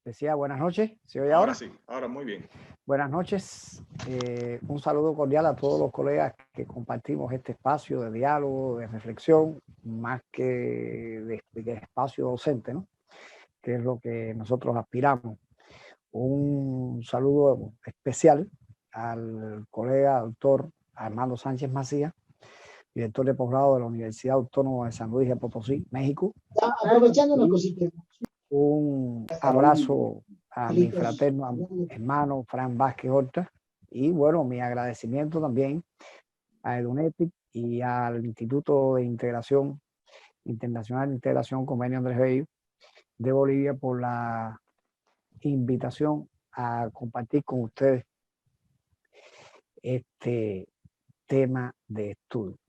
Decía buenas noches, ¿se oye Ahora ahora? sí, ahora muy bien. Buenas noches, un saludo cordial a todos los colegas que compartimos este espacio de diálogo, de reflexión, más que de espacio docente, ¿no? Que es lo que nosotros aspiramos. Un saludo especial al colega doctor Armando Sánchez Macías, director de posgrado de la Universidad Autónoma de San Luis de Potosí, México. Aprovechando una cosita. Un abrazo a mi fraterno hermano Fran Vázquez Horta y bueno, mi agradecimiento también a Edunetic y al Instituto de Integración Internacional de Integración Convenio Andrés Bello de Bolivia por la invitación a compartir con ustedes este tema de estudio.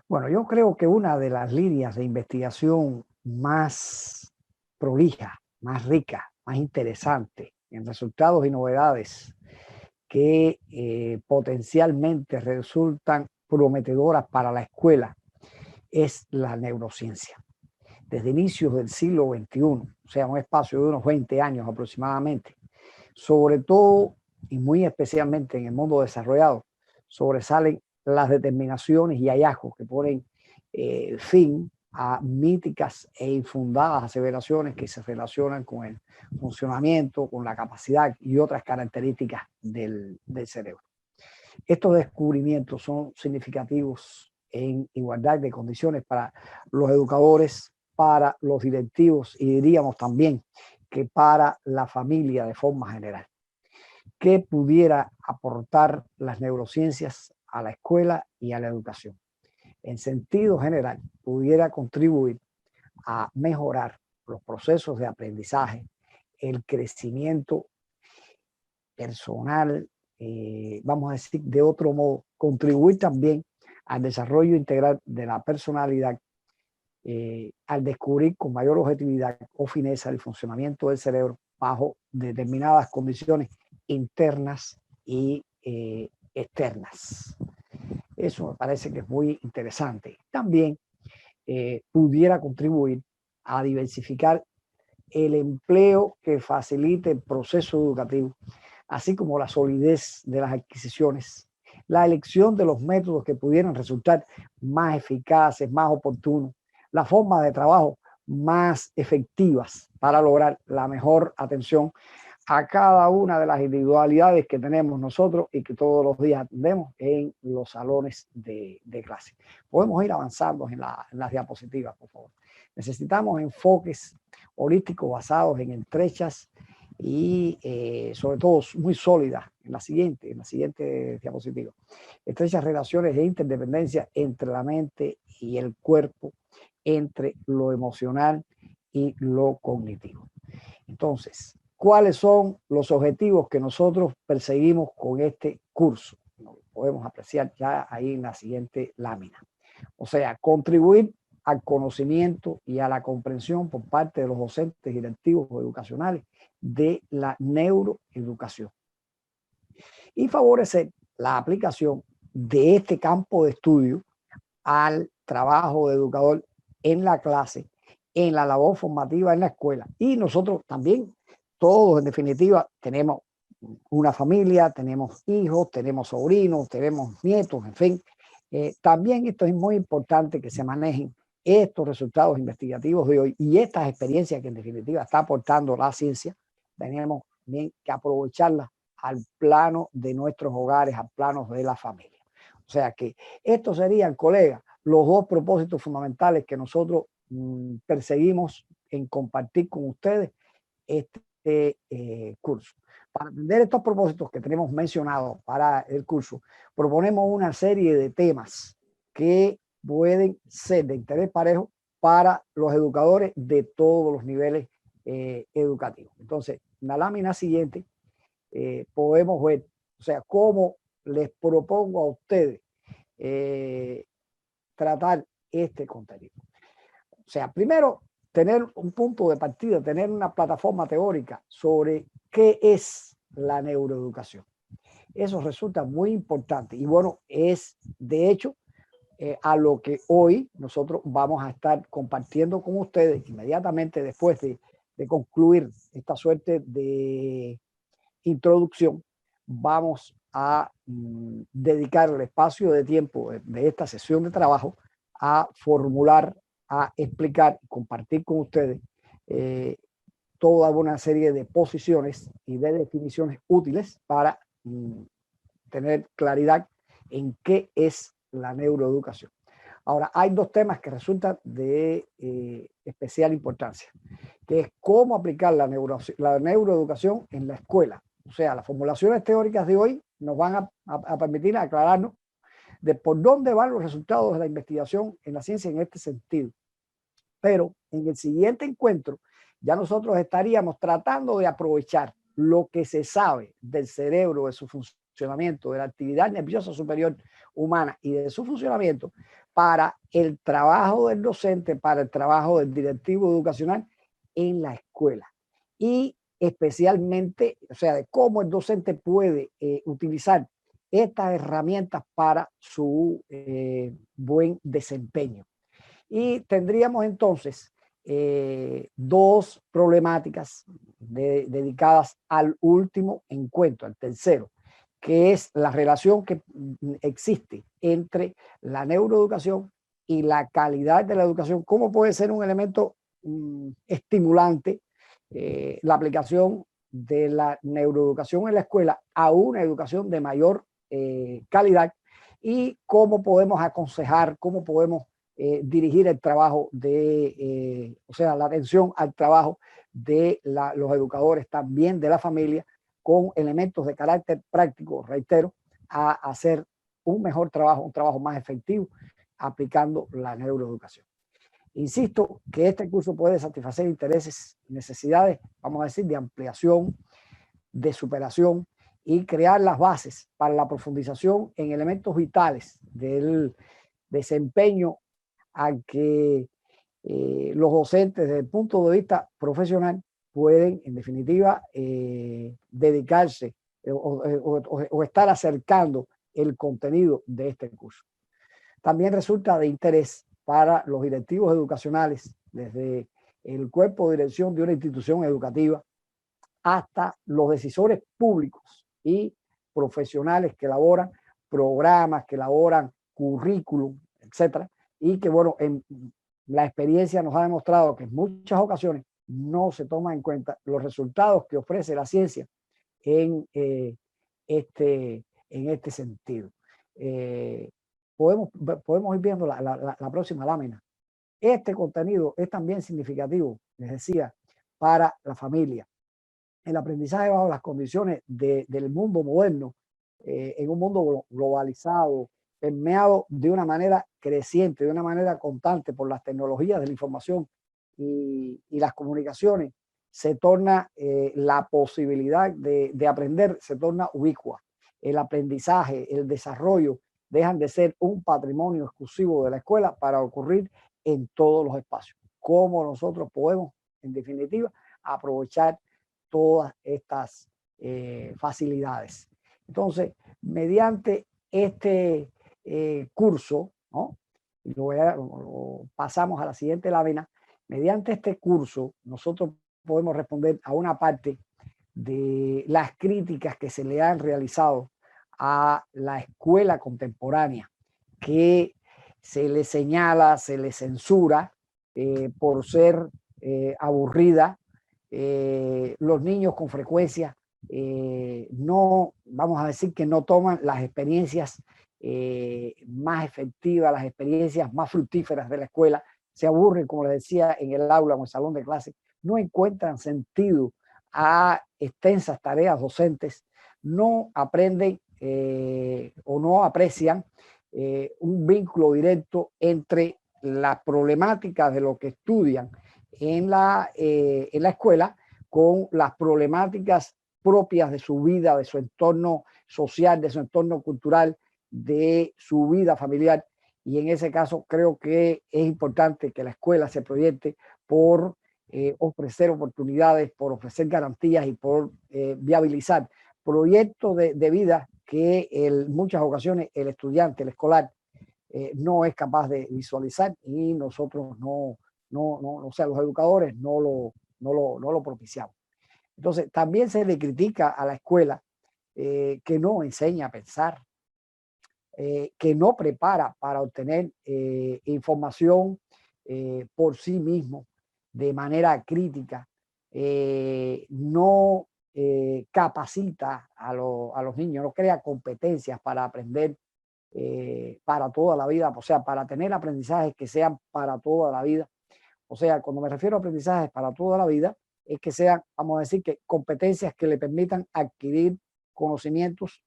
Bueno, yo creo que una de las líneas de investigación más prolija, más rica, más interesante en resultados y novedades que potencialmente resultan prometedoras para la escuela es la neurociencia. Desde inicios del siglo XXI, o sea, un espacio de unos 20 años aproximadamente, sobre todo y muy especialmente en el mundo desarrollado, sobresalen las determinaciones y hallazgos que ponen fin a míticas e infundadas aseveraciones que se relacionan con el funcionamiento, con la capacidad y otras características del cerebro. Estos descubrimientos son significativos en igualdad de condiciones para los educadores, para los directivos y diríamos también que para la familia de forma general. ¿Qué pudiera aportar las neurociencias a la escuela y a la educación? En sentido general, pudiera contribuir a mejorar los procesos de aprendizaje, el crecimiento personal, vamos a decir de otro modo, contribuir también al desarrollo integral de la personalidad, al descubrir con mayor objetividad o fineza el funcionamiento del cerebro bajo determinadas condiciones internas y externas. Eso me parece que es muy interesante. También pudiera contribuir a diversificar el empleo que facilite el proceso educativo, así como la solidez de las adquisiciones, la elección de los métodos que pudieran resultar más eficaces, más oportunos, la forma de trabajo más efectivas para lograr la mejor atención a cada una de las individualidades que tenemos nosotros y que todos los días atendemos en los salones de clase. Podemos ir avanzando en las diapositivas, por favor. Necesitamos enfoques holísticos basados en estrechas y sobre todo muy sólidas en la siguiente diapositiva. Estrechas relaciones de interdependencia entre la mente y el cuerpo, entre lo emocional y lo cognitivo. Entonces, ¿cuáles son los objetivos que nosotros perseguimos con este curso? Lo podemos apreciar ya ahí en la siguiente lámina. O sea, contribuir al conocimiento y a la comprensión por parte de los docentes directivos educacionales de la neuroeducación y favorecer la aplicación de este campo de estudio al trabajo de educador en la clase, en la labor formativa en la escuela. Y nosotros también, todos en definitiva, tenemos una familia, tenemos hijos, tenemos sobrinos, tenemos nietos, en fin. También esto es muy importante que se manejen estos resultados investigativos de hoy y estas experiencias que en definitiva está aportando la ciencia, tenemos bien que aprovecharlas al plano de nuestros hogares, al plano de la familia. O sea que estos serían, colegas, los dos propósitos fundamentales que nosotros perseguimos en compartir con ustedes este curso. Para atender estos propósitos que tenemos mencionados para el curso, proponemos una serie de temas que pueden ser de interés parejo para los educadores de todos los niveles educativos. Entonces, en la lámina siguiente podemos ver, o sea, cómo les propongo a ustedes tratar este contenido. O sea, primero, tener un punto de partida, tener una plataforma teórica sobre qué es la neuroeducación. Eso resulta muy importante y bueno, es de hecho a lo que hoy nosotros vamos a estar compartiendo con ustedes inmediatamente después de concluir esta suerte de introducción, vamos a dedicar el espacio de tiempo de esta sesión de trabajo a formular, a explicar, compartir con ustedes toda una serie de posiciones y de definiciones útiles para tener claridad en qué es la neuroeducación. Ahora, hay dos temas que resultan de especial importancia, que es cómo aplicar la neuroeducación en la escuela. O sea, las formulaciones teóricas de hoy nos van a permitir aclararnos de por dónde van los resultados de la investigación en la ciencia en este sentido. Pero en el siguiente encuentro ya nosotros estaríamos tratando de aprovechar lo que se sabe del cerebro, de su funcionamiento, de la actividad nerviosa superior humana y de su funcionamiento para el trabajo del docente, para el trabajo del directivo educacional en la escuela. Y especialmente, o sea, de cómo el docente puede utilizar estas herramientas para su buen desempeño. Y tendríamos entonces dos problemáticas dedicadas al último encuentro, al tercero, que es la relación que existe entre la neuroeducación y la calidad de la educación. ¿Cómo puede ser un elemento estimulante la aplicación de la neuroeducación en la escuela a una educación de mayor calidad? Y cómo podemos aconsejar, cómo podemos dirigir el trabajo o sea, la atención al trabajo de los educadores, también de la familia, con elementos de carácter práctico, reitero, a hacer un mejor trabajo, un trabajo más efectivo, aplicando la neuroeducación. Insisto que este curso puede satisfacer intereses y necesidades, vamos a decir, de ampliación, de superación y crear las bases para la profundización en elementos vitales del desempeño al que los docentes desde el punto de vista profesional pueden, en definitiva, dedicarse o estar acercando el contenido de este curso. También resulta de interés para los directivos educacionales, desde el cuerpo de dirección de una institución educativa hasta los decisores públicos y profesionales que elaboran programas, que elaboran currículum, etcétera, y que, bueno, en la experiencia nos ha demostrado que en muchas ocasiones no se toman en cuenta los resultados que ofrece la ciencia en este sentido. Podemos ir viendo la próxima lámina. Este contenido es también significativo, les decía, para la familia. El aprendizaje bajo las condiciones del mundo moderno, en un mundo globalizado, permeado de una manera creciente, de una manera constante por las tecnologías de la información y las comunicaciones, se torna la posibilidad de aprender, se torna ubicua. El aprendizaje, el desarrollo, dejan de ser un patrimonio exclusivo de la escuela para ocurrir en todos los espacios. ¿Cómo nosotros podemos, en definitiva, aprovechar todas estas facilidades? Entonces, mediante este curso, ¿no? Lo pasamos a la siguiente lámina. Mediante este curso, nosotros podemos responder a una parte de las críticas que se le han realizado a la escuela contemporánea, que se le señala, se le censura por ser aburrida. Los niños con frecuencia no, vamos a decir que no toman las experiencias más efectivas, las experiencias más fructíferas de la escuela, se aburren, como les decía, en el aula o en el salón de clase, no encuentran sentido a extensas tareas docentes, no aprenden o no aprecian un vínculo directo entre las problemáticas de lo que estudian en la escuela con las problemáticas propias de su vida, de su entorno social, de su entorno cultural, de su vida familiar. Y en ese caso creo que es importante que la escuela se proyecte por ofrecer oportunidades, por ofrecer garantías y por viabilizar proyectos de vida que en muchas ocasiones el estudiante, el escolar, no es capaz de visualizar y nosotros o sea, los educadores no no lo propiciamos. Entonces, también se le critica a la escuela que no enseña a pensar, que no prepara para obtener información por sí mismo de manera crítica, no capacita a los niños, no crea competencias para aprender para toda la vida, o sea, para tener aprendizajes que sean para toda la vida. O sea, cuando me refiero a aprendizajes para toda la vida, es que sean, vamos a decir, que competencias que le permitan adquirir conocimientos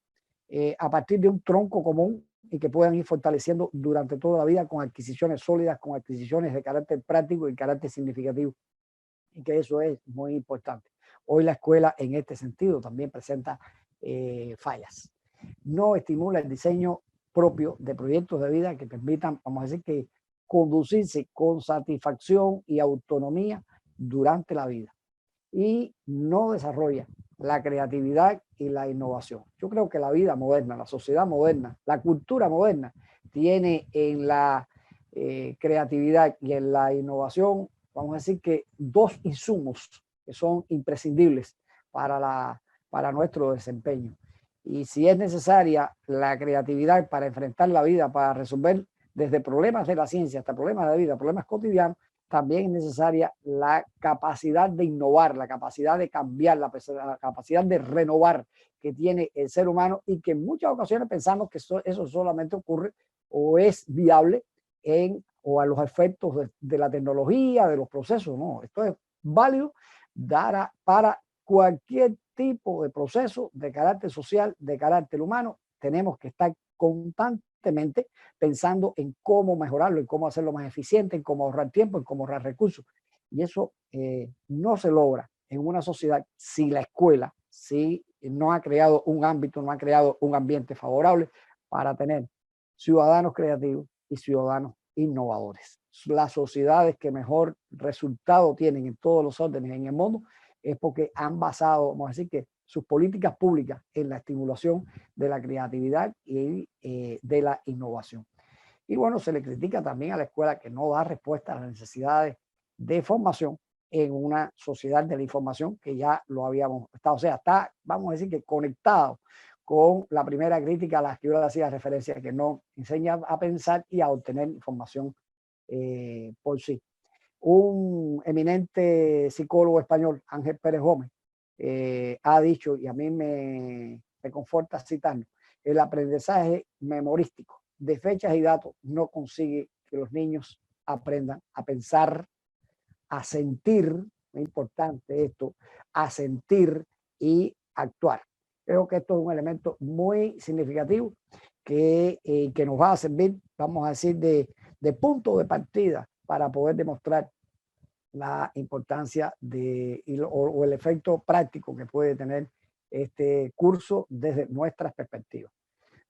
a partir de un tronco común y que puedan ir fortaleciendo durante toda la vida con adquisiciones sólidas, con adquisiciones de carácter práctico y carácter significativo. Y que eso es muy importante. Hoy la escuela en este sentido también presenta fallas. No estimula el diseño propio de proyectos de vida que permitan, vamos a decir, que conducirse con satisfacción y autonomía durante la vida. Y no desarrolla la creatividad y la innovación. Yo creo que la vida moderna, la sociedad moderna, la cultura moderna tiene en la creatividad y en la innovación, vamos a decir que dos insumos que son imprescindibles para nuestro desempeño. Y si es necesaria la creatividad para enfrentar la vida, para resolver desde problemas de la ciencia hasta problemas de vida, problemas cotidianos, también es necesaria la capacidad de innovar, la capacidad de cambiar, la capacidad de renovar que tiene el ser humano y que en muchas ocasiones pensamos que eso solamente ocurre o es viable o a los efectos de la tecnología, de los procesos. No, esto es válido para cualquier tipo de proceso de carácter social, de carácter humano. Tenemos que estar constantemente pensando en cómo mejorarlo, en cómo hacerlo más eficiente, en cómo ahorrar tiempo, en cómo ahorrar recursos. Y eso no se logra en una sociedad si la escuela no ha creado un ámbito, no ha creado un ambiente favorable para tener ciudadanos creativos y ciudadanos innovadores. Las sociedades que mejor resultado tienen en todos los órdenes en el mundo es porque han basado, vamos a decir, que sus políticas públicas en la estimulación de la creatividad y de la innovación. Y bueno, se le critica también a la escuela que no da respuesta a las necesidades de formación en una sociedad de la información que ya lo habíamos estado. O sea, está, vamos a decir que conectado con la primera crítica a la que yo hacía referencia, que no enseña a pensar y a obtener información por sí. Un eminente psicólogo español, Ángel Pérez Gómez, ha dicho, y a mí me conforta citarlo, el aprendizaje memorístico de fechas y datos no consigue que los niños aprendan a pensar, a sentir, muy importante esto, a sentir y actuar. Creo que esto es un elemento muy significativo que nos va a servir, vamos a decir, de punto de partida para poder demostrar la importancia o el efecto práctico que puede tener este curso desde nuestras perspectivas.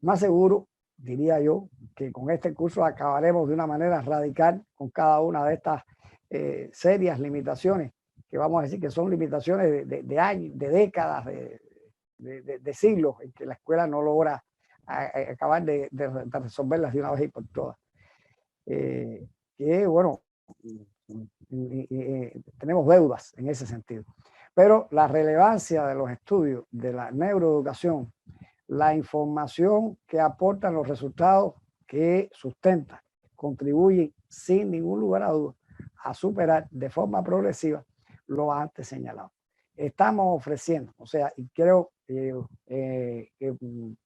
Más seguro, diría yo, que con este curso acabaremos de una manera radical con cada una de estas serias limitaciones, que vamos a decir que son limitaciones de años, de décadas, de siglos, en que la escuela no logra acabar de resolverlas de una vez y por todas. Que bueno, tenemos deudas en ese sentido. Pero la relevancia de los estudios de la neuroeducación, la información que aportan los resultados que sustenta, contribuyen sin ningún lugar a dudas a superar de forma progresiva lo antes señalado. Estamos ofreciendo, o sea, y creo que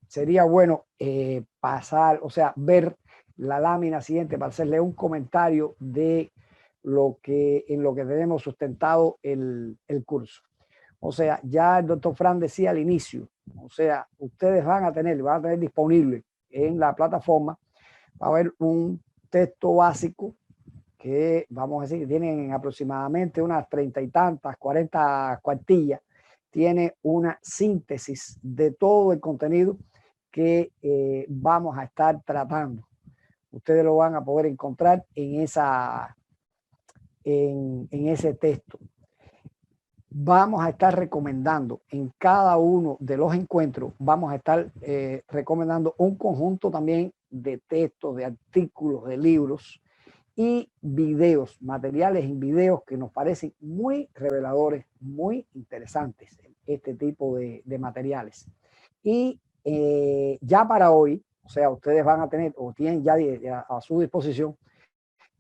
sería bueno pasar, o sea, ver la lámina siguiente para hacerle un comentario de en lo que tenemos sustentado el curso. O sea, ya el doctor Fran decía al inicio, o sea, ustedes van a tener disponible en la plataforma, va a haber un texto básico que vamos a decir que tienen aproximadamente unas 30 y tantas, 40 cuartillas, tiene una síntesis de todo el contenido que vamos a estar tratando. Ustedes lo van a poder encontrar en ese texto. Vamos a estar recomendando en cada uno de los encuentros, vamos a estar recomendando un conjunto también de textos, de artículos, de libros y videos, materiales en videos que nos parecen muy reveladores, muy interesantes, este tipo de materiales. Y ya para hoy, o sea, ustedes van a tener o tienen ya a su disposición,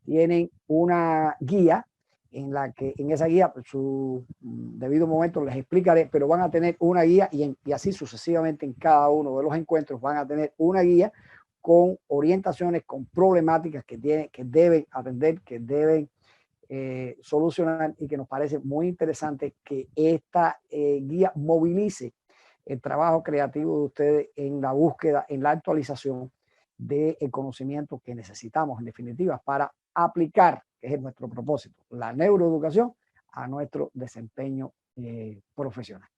tienen una guía en la que en esa guía, pues, su debido momento les explicaré, pero van a tener una guía y así sucesivamente en cada uno de los encuentros van a tener una guía con orientaciones, con problemáticas que deben atender, que deben solucionar, y que nos parece muy interesante que esta guía movilice el trabajo creativo de ustedes en la búsqueda, en la actualización del conocimiento que necesitamos, en definitiva, para aplicar, que es nuestro propósito, la neuroeducación a nuestro desempeño profesional.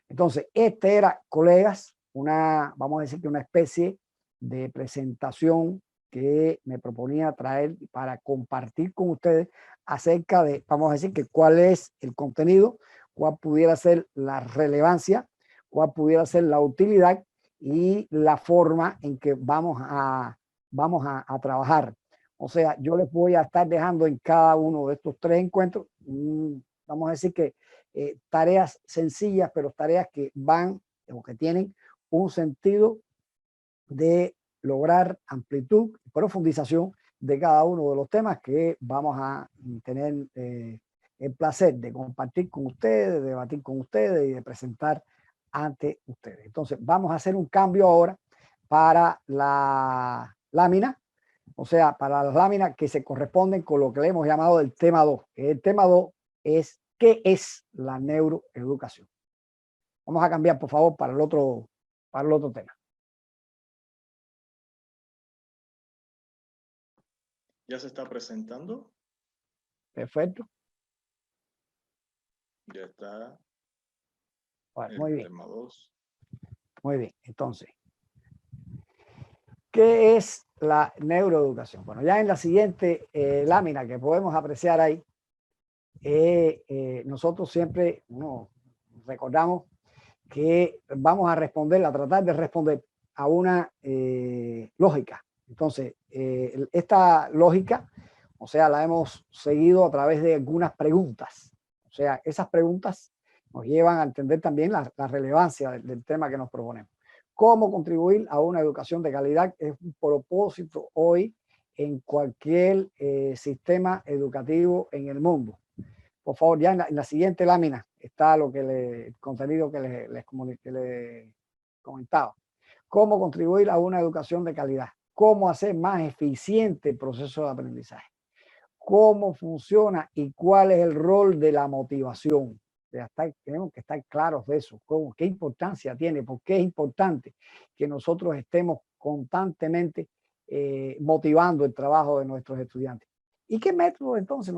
Entonces, este era, colegas, vamos a decir que una especie de presentación que me proponía traer para compartir con ustedes acerca de, vamos a decir que cuál es el contenido, cuál pudiera ser la relevancia, cuál pudiera ser la utilidad y la forma en que vamos a trabajar. O sea, yo les voy a estar dejando en cada uno de estos 3 encuentros, vamos a decir que tareas sencillas, pero tareas que van o que tienen un sentido de lograr amplitud y profundización de cada uno de los temas que vamos a tener el placer de compartir con ustedes, de debatir con ustedes y de presentar ante ustedes. Entonces, vamos a hacer un cambio ahora para la lámina, o sea, para las láminas que se corresponden con lo que le hemos llamado el tema 2. El tema 2 es ¿qué es la neuroeducación? Vamos a cambiar, por favor, para el otro tema. ¿Ya se está presentando? Perfecto. Ya está. Bueno, muy bien. Tema 2. Muy bien. Entonces, ¿qué es la neuroeducación? Bueno, ya en la siguiente lámina que podemos apreciar ahí, nosotros siempre recordamos que vamos a tratar de responder a una lógica. Entonces, esta lógica, o sea, la hemos seguido a través de algunas preguntas. O sea, esas preguntas nos llevan a entender también la relevancia del tema que nos proponemos. ¿Cómo contribuir a una educación de calidad? Es un propósito hoy en cualquier sistema educativo en el mundo. Por favor, ya en la siguiente lámina está el contenido que les comentaba. ¿Cómo contribuir a una educación de calidad? ¿Cómo hacer más eficiente el proceso de aprendizaje? ¿Cómo funciona y cuál es el rol de la motivación? Tenemos que estar claros de eso. ¿Qué importancia tiene? ¿Por qué es importante que nosotros estemos constantemente motivando el trabajo de nuestros estudiantes? ¿Y qué métodos entonces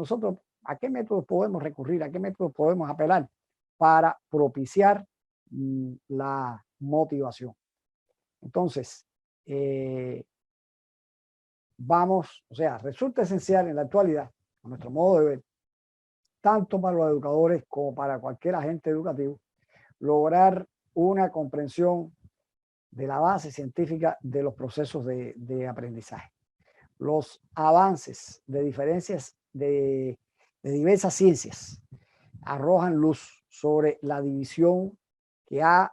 a qué métodos podemos recurrir? ¿A qué métodos podemos apelar para propiciar la motivación? Entonces, resulta esencial en la actualidad, a nuestro modo de ver, tanto para los educadores como para cualquier agente educativo, lograr una comprensión de la base científica de los procesos de aprendizaje. Los avances de diversas ciencias arrojan luz sobre la división que a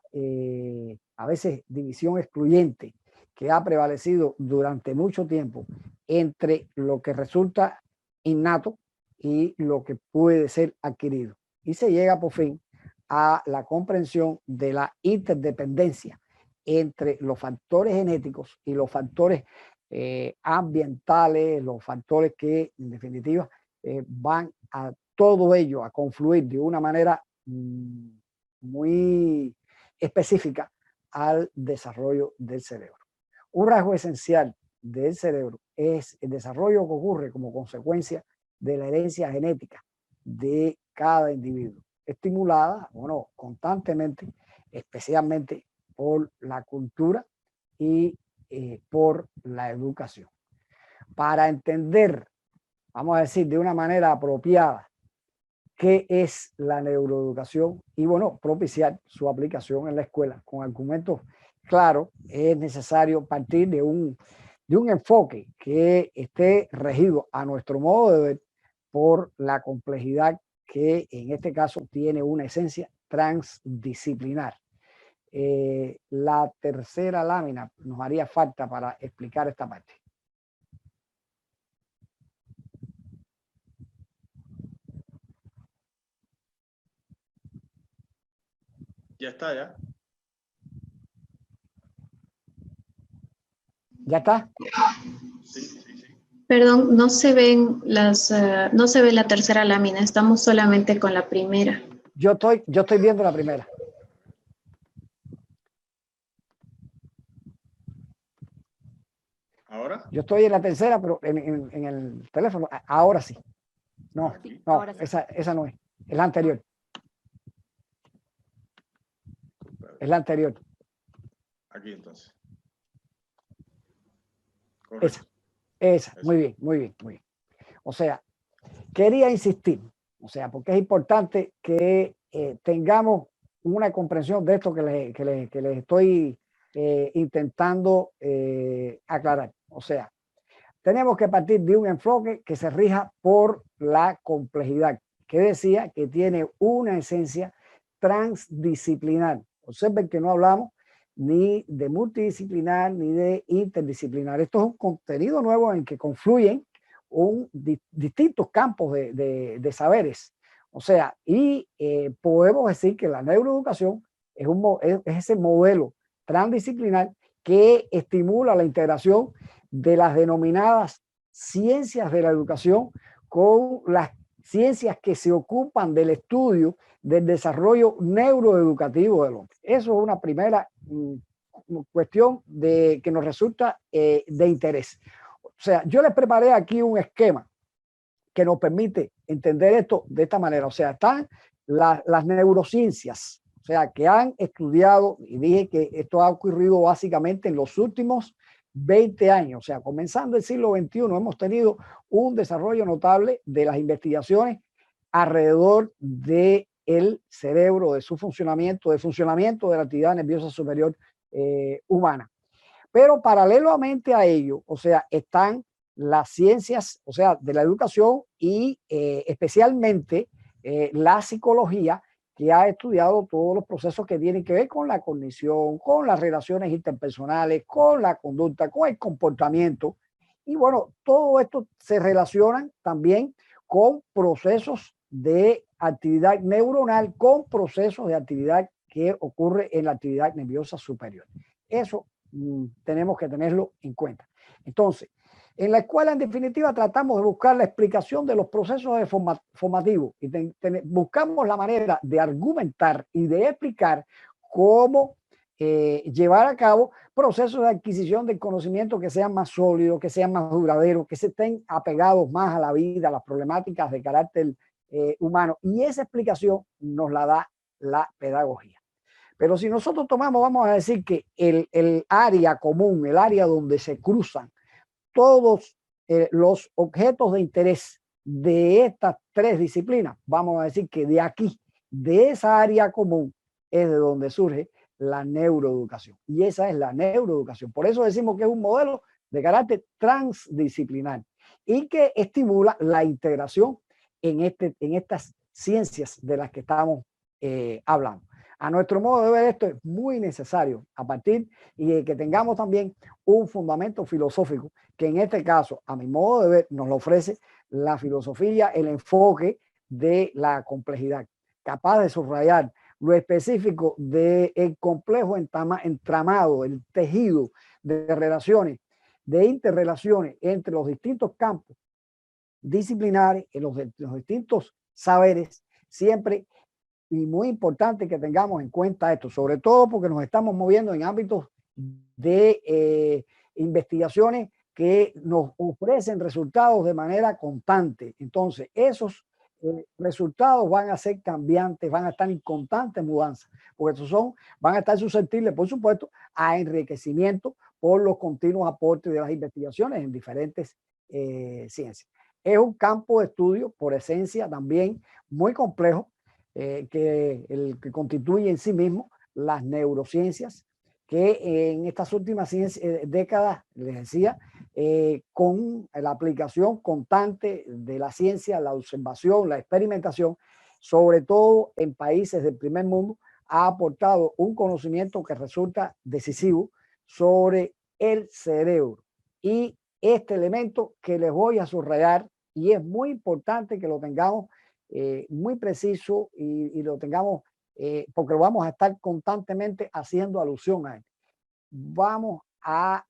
veces división excluyente, que ha prevalecido durante mucho tiempo entre lo que resulta innato y lo que puede ser adquirido. Y se llega por fin a la comprensión de la interdependencia entre los factores genéticos y los factores ambientales, los factores que en definitiva van a todo ello a confluir de una manera muy específica al desarrollo del cerebro. Un rasgo esencial del cerebro es el desarrollo que ocurre como consecuencia de la herencia genética de cada individuo, estimulada, constantemente, especialmente por la cultura y por la educación. Para entender, vamos a decir, de una manera apropiada qué es la neuroeducación y, propiciar su aplicación en la escuela con argumentos claros, es necesario partir de de un enfoque que esté regido a nuestro modo de ver por la complejidad que en este caso tiene una esencia transdisciplinar. La tercera lámina nos haría falta para explicar esta parte. Ya está, ya. ¿Ya está? Sí, sí, sí. Perdón, no se ven no se ve la tercera lámina, estamos solamente con la primera. Yo estoy viendo la primera. ¿Ahora? Yo estoy en la tercera, pero en el teléfono, ahora sí. No, Aquí. no, Ahora sí. esa no es. Es la anterior. Es la anterior. Aquí entonces. Esa. Correcto. Esa. Esa. Muy bien, muy bien, muy bien. O sea, quería insistir, o sea, porque es importante que tengamos una comprensión de esto que les estoy intentando aclarar. O sea, tenemos que partir de un enfoque que se rija por la complejidad, que decía que tiene una esencia transdisciplinar. Observen que no hablamos ni de multidisciplinar ni de interdisciplinar. Esto es un contenido nuevo en que confluyen distintos campos de saberes. O sea, y podemos decir que la neuroeducación es ese modelo transdisciplinar que estimula la integración de las denominadas ciencias de la educación con las ciencias que se ocupan del estudio del desarrollo neuroeducativo del hombre. Eso es una primera cuestión que nos resulta de interés. O sea, yo les preparé aquí un esquema que nos permite entender esto de esta manera. O sea, están las neurociencias, o sea, que han estudiado, y dije que esto ha ocurrido básicamente en los últimos 20 años, o sea, comenzando el siglo XXI, hemos tenido un desarrollo notable de las investigaciones alrededor del cerebro, de su funcionamiento, del funcionamiento de la actividad nerviosa superior humana. Pero paralelamente a ello, o sea, están las ciencias, o sea, de la educación y especialmente la psicología, que ha estudiado todos los procesos que tienen que ver con la cognición, con las relaciones interpersonales, con la conducta, con el comportamiento. Y bueno, todo esto se relaciona también con procesos de actividad neuronal, con procesos de actividad que ocurre en la actividad nerviosa superior. Eso tenemos que tenerlo en cuenta. Entonces, en la escuela, en definitiva, tratamos de buscar la explicación de los procesos formativos y buscamos la manera de argumentar y de explicar cómo llevar a cabo procesos de adquisición del conocimiento que sean más sólidos, que sean más duraderos, que se estén apegados más a la vida, a las problemáticas de carácter humano. Y esa explicación nos la da la pedagogía. Pero si nosotros tomamos, vamos a decir que el área común, el área donde se cruzan todos los objetos de interés de estas tres disciplinas, vamos a decir que de aquí, de esa área común, es de donde surge la neuroeducación. Y esa es la neuroeducación. Por eso decimos que es un modelo de carácter transdisciplinar y que estimula la integración en estas ciencias de las que estamos hablando. A nuestro modo de ver, esto es muy necesario a partir y de que tengamos también un fundamento filosófico que en este caso, a mi modo de ver, nos lo ofrece la filosofía, el enfoque de la complejidad, capaz de subrayar lo específico del complejo entramado, el tejido de relaciones, de interrelaciones entre los distintos campos disciplinares, en los distintos saberes, siempre. Y muy importante que tengamos en cuenta esto, sobre todo porque nos estamos moviendo en ámbitos de investigaciones que nos ofrecen resultados de manera constante. Entonces, esos resultados van a ser cambiantes, van a estar en constante mudanza, porque van a estar susceptibles, por supuesto, a enriquecimiento por los continuos aportes de las investigaciones en diferentes ciencias. Es un campo de estudio, por esencia, también muy complejo, que constituye en sí mismo las neurociencias, que en estas últimas décadas, les decía, con la aplicación constante de la ciencia, la observación, la experimentación, sobre todo en países del primer mundo, ha aportado un conocimiento que resulta decisivo sobre el cerebro. Y este elemento que les voy a subrayar, y es muy importante que lo tengamos muy preciso y lo tengamos, porque vamos a estar constantemente haciendo alusión a él. Vamos a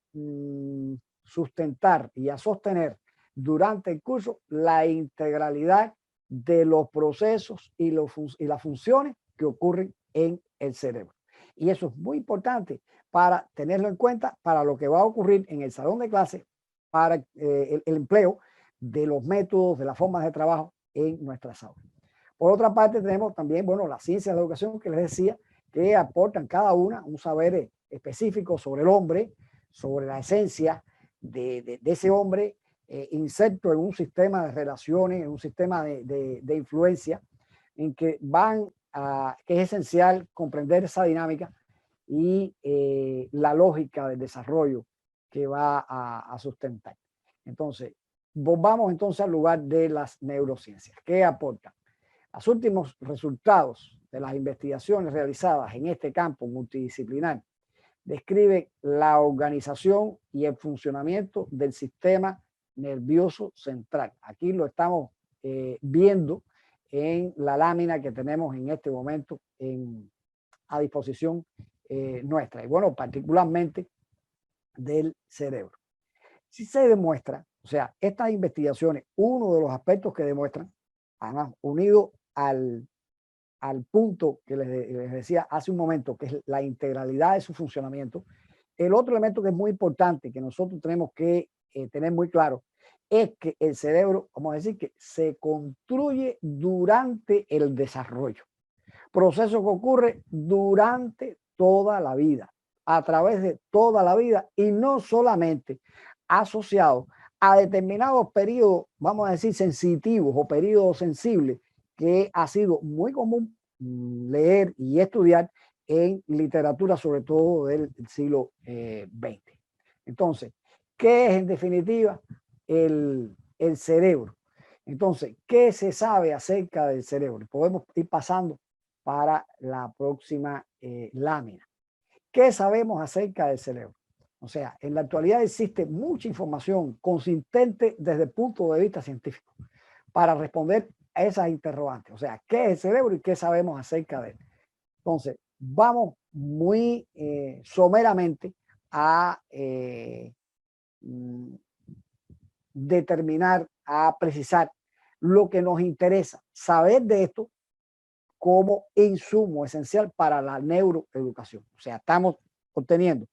sustentar y a sostener durante el curso la integralidad de los procesos y las funciones que ocurren en el cerebro. Y eso es muy importante para tenerlo en cuenta para lo que va a ocurrir en el salón de clase, para el empleo de los métodos, de las formas de trabajo en nuestras aulas. Por otra parte, tenemos también, bueno, las ciencias de la educación que les decía, que aportan cada una un saber específico sobre el hombre, sobre la esencia de ese hombre, inserto en un sistema de relaciones, en un sistema de influencia, en que que es esencial comprender esa dinámica y la lógica del desarrollo que va a sustentar. Entonces, volvamos entonces al lugar de las neurociencias. ¿Qué aportan? Los últimos resultados de las investigaciones realizadas en este campo multidisciplinar describen la organización y el funcionamiento del sistema nervioso central. Aquí lo estamos viendo en la lámina que tenemos en este momento a disposición nuestra. Y bueno, particularmente del cerebro. Si se demuestra, o sea, estas investigaciones, uno de los aspectos que demuestran, además unido al punto que les decía hace un momento, que es la integralidad de su funcionamiento, el otro elemento que es muy importante, que nosotros tenemos que tener muy claro, es que el cerebro, vamos a decir, que se construye durante el desarrollo. Proceso que ocurre durante toda la vida, a través de toda la vida, y no solamente asociado a determinados periodos, vamos a decir, sensitivos o periodos sensibles, que ha sido muy común leer y estudiar en literatura, sobre todo del siglo XX. Entonces, ¿qué es en definitiva el cerebro? Entonces, ¿qué se sabe acerca del cerebro? Podemos ir pasando para la próxima lámina. ¿Qué sabemos acerca del cerebro? O sea, en la actualidad existe mucha información consistente desde el punto de vista científico para responder a esas interrogantes. O sea, ¿qué es el cerebro y qué sabemos acerca de él? Entonces, vamos muy someramente a determinar, a precisar lo que nos interesa saber de esto como insumo esencial para la neuroeducación. O sea, estamos obteniendo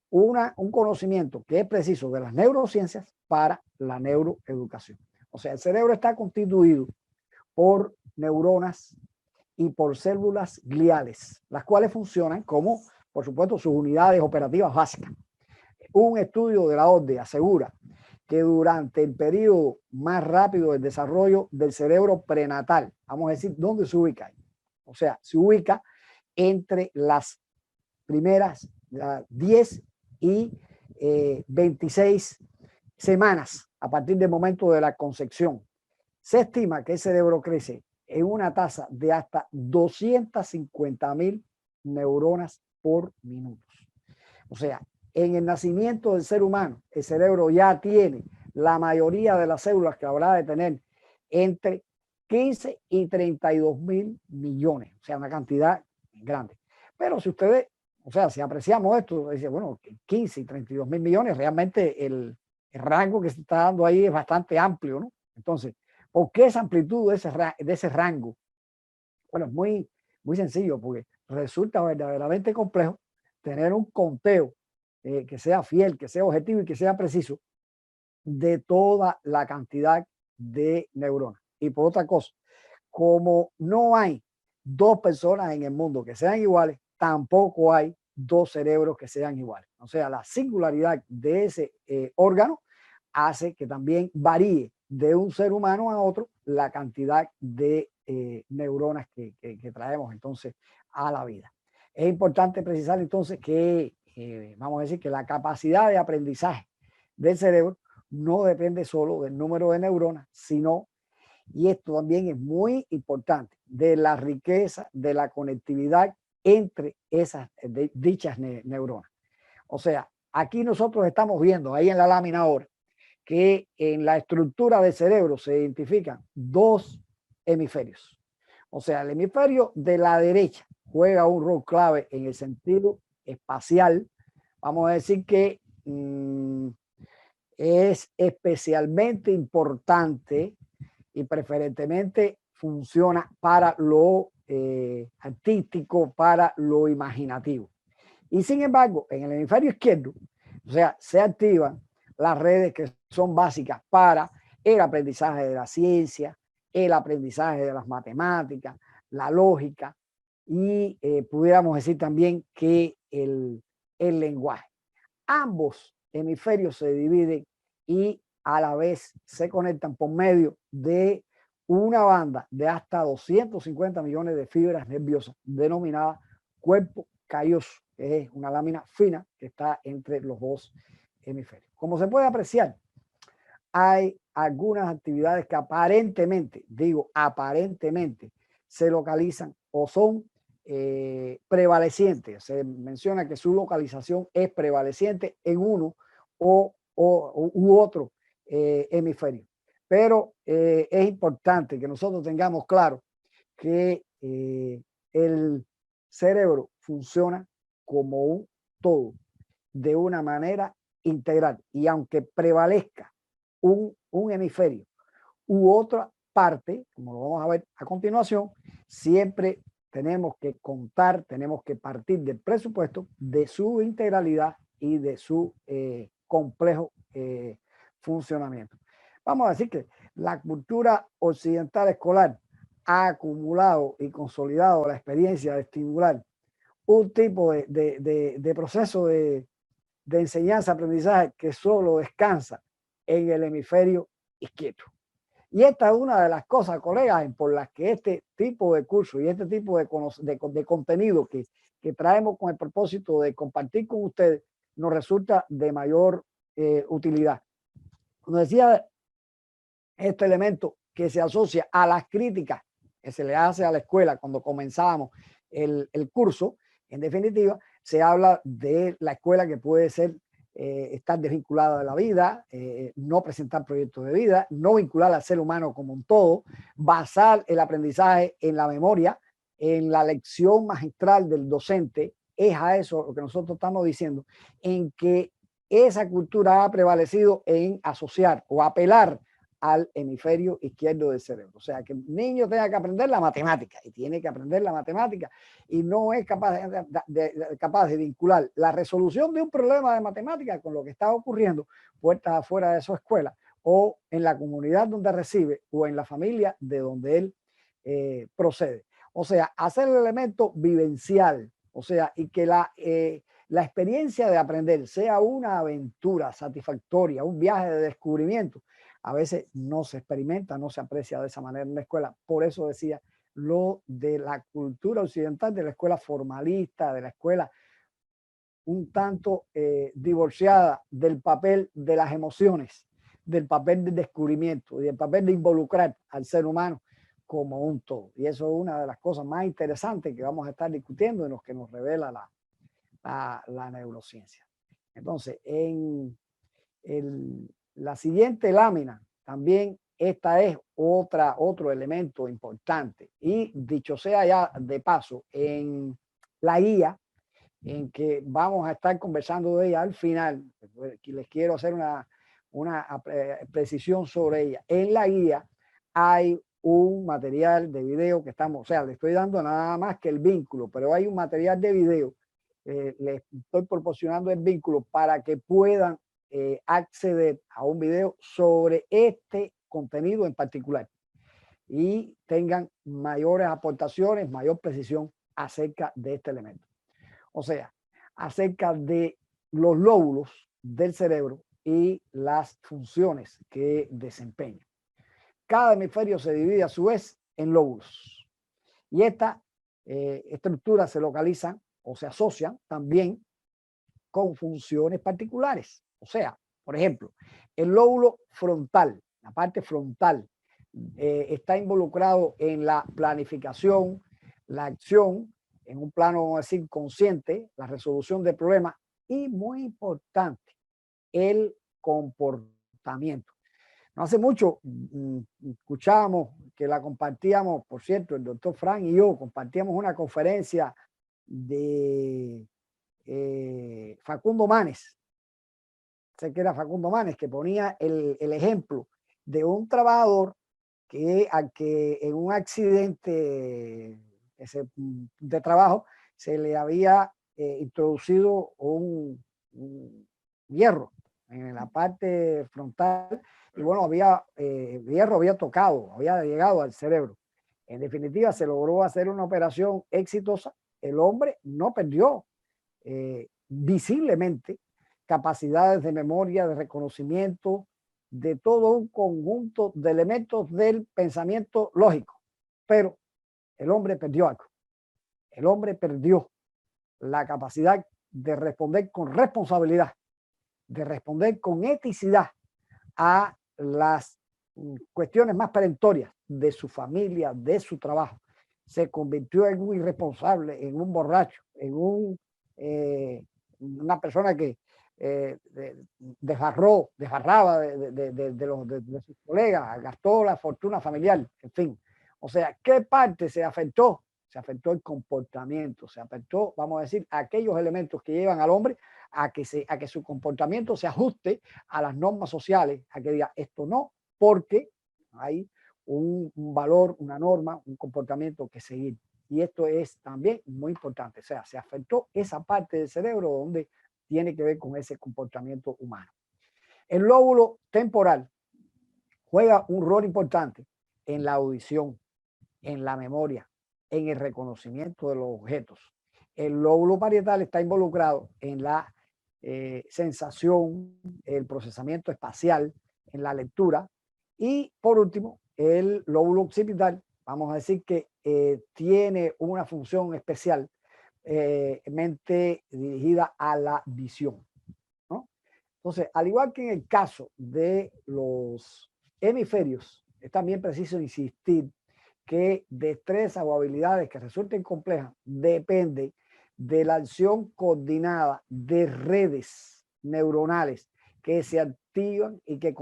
un conocimiento que es preciso de las neurociencias para la neuroeducación. O sea, el cerebro está constituido por neuronas y por células gliales, las cuales funcionan como, por supuesto, sus unidades operativas básicas. Un estudio de la OCDE asegura que durante el periodo más rápido del desarrollo del cerebro prenatal, vamos a decir, ¿dónde se ubica? O sea, se ubica entre las primeras 10 y 26 semanas a partir del momento de la concepción. Se estima que el cerebro crece en una tasa de hasta 250.000 neuronas por minuto. O sea, en el nacimiento del ser humano, el cerebro ya tiene la mayoría de las células que habrá de tener entre 15 y 32.000 millones, o sea, una cantidad grande. Pero si ustedes, o sea, si apreciamos esto, dice, bueno, 15 y 32.000 millones, realmente el rango que se está dando ahí es bastante amplio, ¿no? Entonces, ¿por qué esa amplitud de ese rango? Bueno, es muy sencillo, porque resulta verdaderamente complejo tener un conteo que sea fiel, que sea objetivo y que sea preciso de toda la cantidad de neuronas. Y por otra cosa, como no hay dos personas en el mundo que sean iguales, tampoco hay dos cerebros que sean iguales. O sea, la singularidad de ese órgano hace que también varíe de un ser humano a otro la cantidad de neuronas que traemos entonces a la vida. Es importante precisar entonces que vamos a decir que la capacidad de aprendizaje del cerebro no depende solo del número de neuronas, sino, y esto también es muy importante, de la riqueza de la conectividad entre esas dichas neuronas. O sea, aquí nosotros estamos viendo ahí en la lámina ahora que en la estructura del cerebro se identifican dos hemisferios. O sea, el hemisferio de la derecha juega un rol clave en el sentido espacial. Vamos a decir que es especialmente importante y preferentemente funciona para lo artístico, para lo imaginativo. Y sin embargo, en el hemisferio izquierdo, o sea, se activan las redes que son básicas para el aprendizaje de la ciencia, el aprendizaje de las matemáticas, la lógica y pudiéramos decir también que el lenguaje. Ambos hemisferios se dividen y a la vez se conectan por medio de una banda de hasta 250 millones de fibras nerviosas denominada cuerpo calloso, que es una lámina fina que está entre los dos hemisferios. Como se puede apreciar, hay algunas actividades que aparentemente, digo aparentemente, se localizan o son prevalecientes. Se menciona que su localización es prevaleciente en uno u otro hemisferio. Pero es importante que nosotros tengamos claro que el cerebro funciona como un todo, de una manera integral. Y aunque prevalezca un hemisferio u otra parte, como lo vamos a ver a continuación, siempre tenemos que contar, tenemos que partir del presupuesto de su integralidad y de su complejo funcionamiento. Vamos a decir que la cultura occidental escolar ha acumulado y consolidado la experiencia de estimular un tipo de proceso de enseñanza-aprendizaje que solo descansa en el hemisferio izquierdo. Y esta es una de las cosas, colegas, por las que este tipo de curso y este tipo de contenido que traemos con el propósito de compartir con ustedes nos resulta de mayor utilidad. Como decía, este elemento que se asocia a las críticas que se le hace a la escuela cuando comenzábamos el curso, en definitiva, se habla de la escuela que puede ser estar desvinculada de la vida, no presentar proyectos de vida, no vincular al ser humano como un todo, basar el aprendizaje en la memoria, en la lección magistral del docente. Es a eso lo que nosotros estamos diciendo, en que esa cultura ha prevalecido en asociar o apelar al hemisferio izquierdo del cerebro. O sea, que el niño tenga que aprender la matemática y tiene que aprender la matemática y no es capaz de vincular la resolución de un problema de matemática con lo que está ocurriendo puertas afuera de su escuela o en la comunidad donde recibe o en la familia de donde él procede. O sea, hacer el elemento vivencial, o sea, y que la experiencia de aprender sea una aventura satisfactoria, un viaje de descubrimiento, a veces no se experimenta, no se aprecia de esa manera en la escuela. Por eso decía lo de la cultura occidental, de la escuela formalista, de la escuela un tanto divorciada del papel de las emociones, del papel del descubrimiento y del papel de involucrar al ser humano como un todo. Y eso es una de las cosas más interesantes que vamos a estar discutiendo en los que nos revela la neurociencia. Entonces, en la siguiente lámina, también esta es otro elemento importante. Y dicho sea ya de paso, en la guía, en que vamos a estar conversando de ella al final, les quiero hacer una precisión sobre ella. En la guía hay un material de video que estamos, o sea, le estoy dando nada más que el vínculo, pero hay un material de video, les estoy proporcionando el vínculo para que puedan acceder a un video sobre este contenido en particular y tengan mayores aportaciones, mayor precisión acerca de este elemento. O sea, acerca de los lóbulos del cerebro y las funciones que desempeñan. Cada hemisferio se divide a su vez en lóbulos y estas estructuras se localizan o se asocian también con funciones particulares. O sea, por ejemplo, el lóbulo frontal, la parte frontal, está involucrado en la planificación, la acción, en un plano, vamos a decir, consciente, la resolución de problemas y, muy importante, el comportamiento. No hace mucho escuchábamos que la compartíamos, por cierto, el doctor Frank y yo compartíamos una conferencia de Facundo Manes. Sé que era Facundo Manes, que ponía el ejemplo de un trabajador que en un accidente de trabajo se le había introducido un hierro en la parte frontal y bueno, el hierro había tocado, había llegado al cerebro. En definitiva, se logró hacer una operación exitosa. El hombre no perdió visiblemente capacidades de memoria, de reconocimiento, de todo un conjunto de elementos del pensamiento lógico. Pero el hombre perdió algo. El hombre perdió la capacidad de responder con responsabilidad, de responder con eticidad a las cuestiones más perentorias de su familia, de su trabajo. Se convirtió en un irresponsable, en un borracho, en una persona que desbarraba de sus colegas, gastó la fortuna familiar, en fin. O sea, ¿qué parte se afectó? Se afectó el comportamiento, se afectó, vamos a decir, aquellos elementos que llevan al hombre a que su comportamiento se ajuste a las normas sociales, a que diga esto no, porque hay un valor, una norma, un comportamiento que seguir. Y esto es también muy importante. O sea, se afectó esa parte del cerebro donde tiene que ver con ese comportamiento humano. El lóbulo temporal juega un rol importante en la audición, en la memoria, en el reconocimiento de los objetos. El lóbulo parietal está involucrado en la sensación, el procesamiento espacial, en la lectura. Y por último, el lóbulo occipital, vamos a decir que tiene una función especial mente dirigida a la visión, ¿no? Entonces, al igual que en el caso de los hemisferios, es también preciso insistir que destrezas o habilidades que resulten complejas depende de la acción coordinada de redes neuronales que se activan y que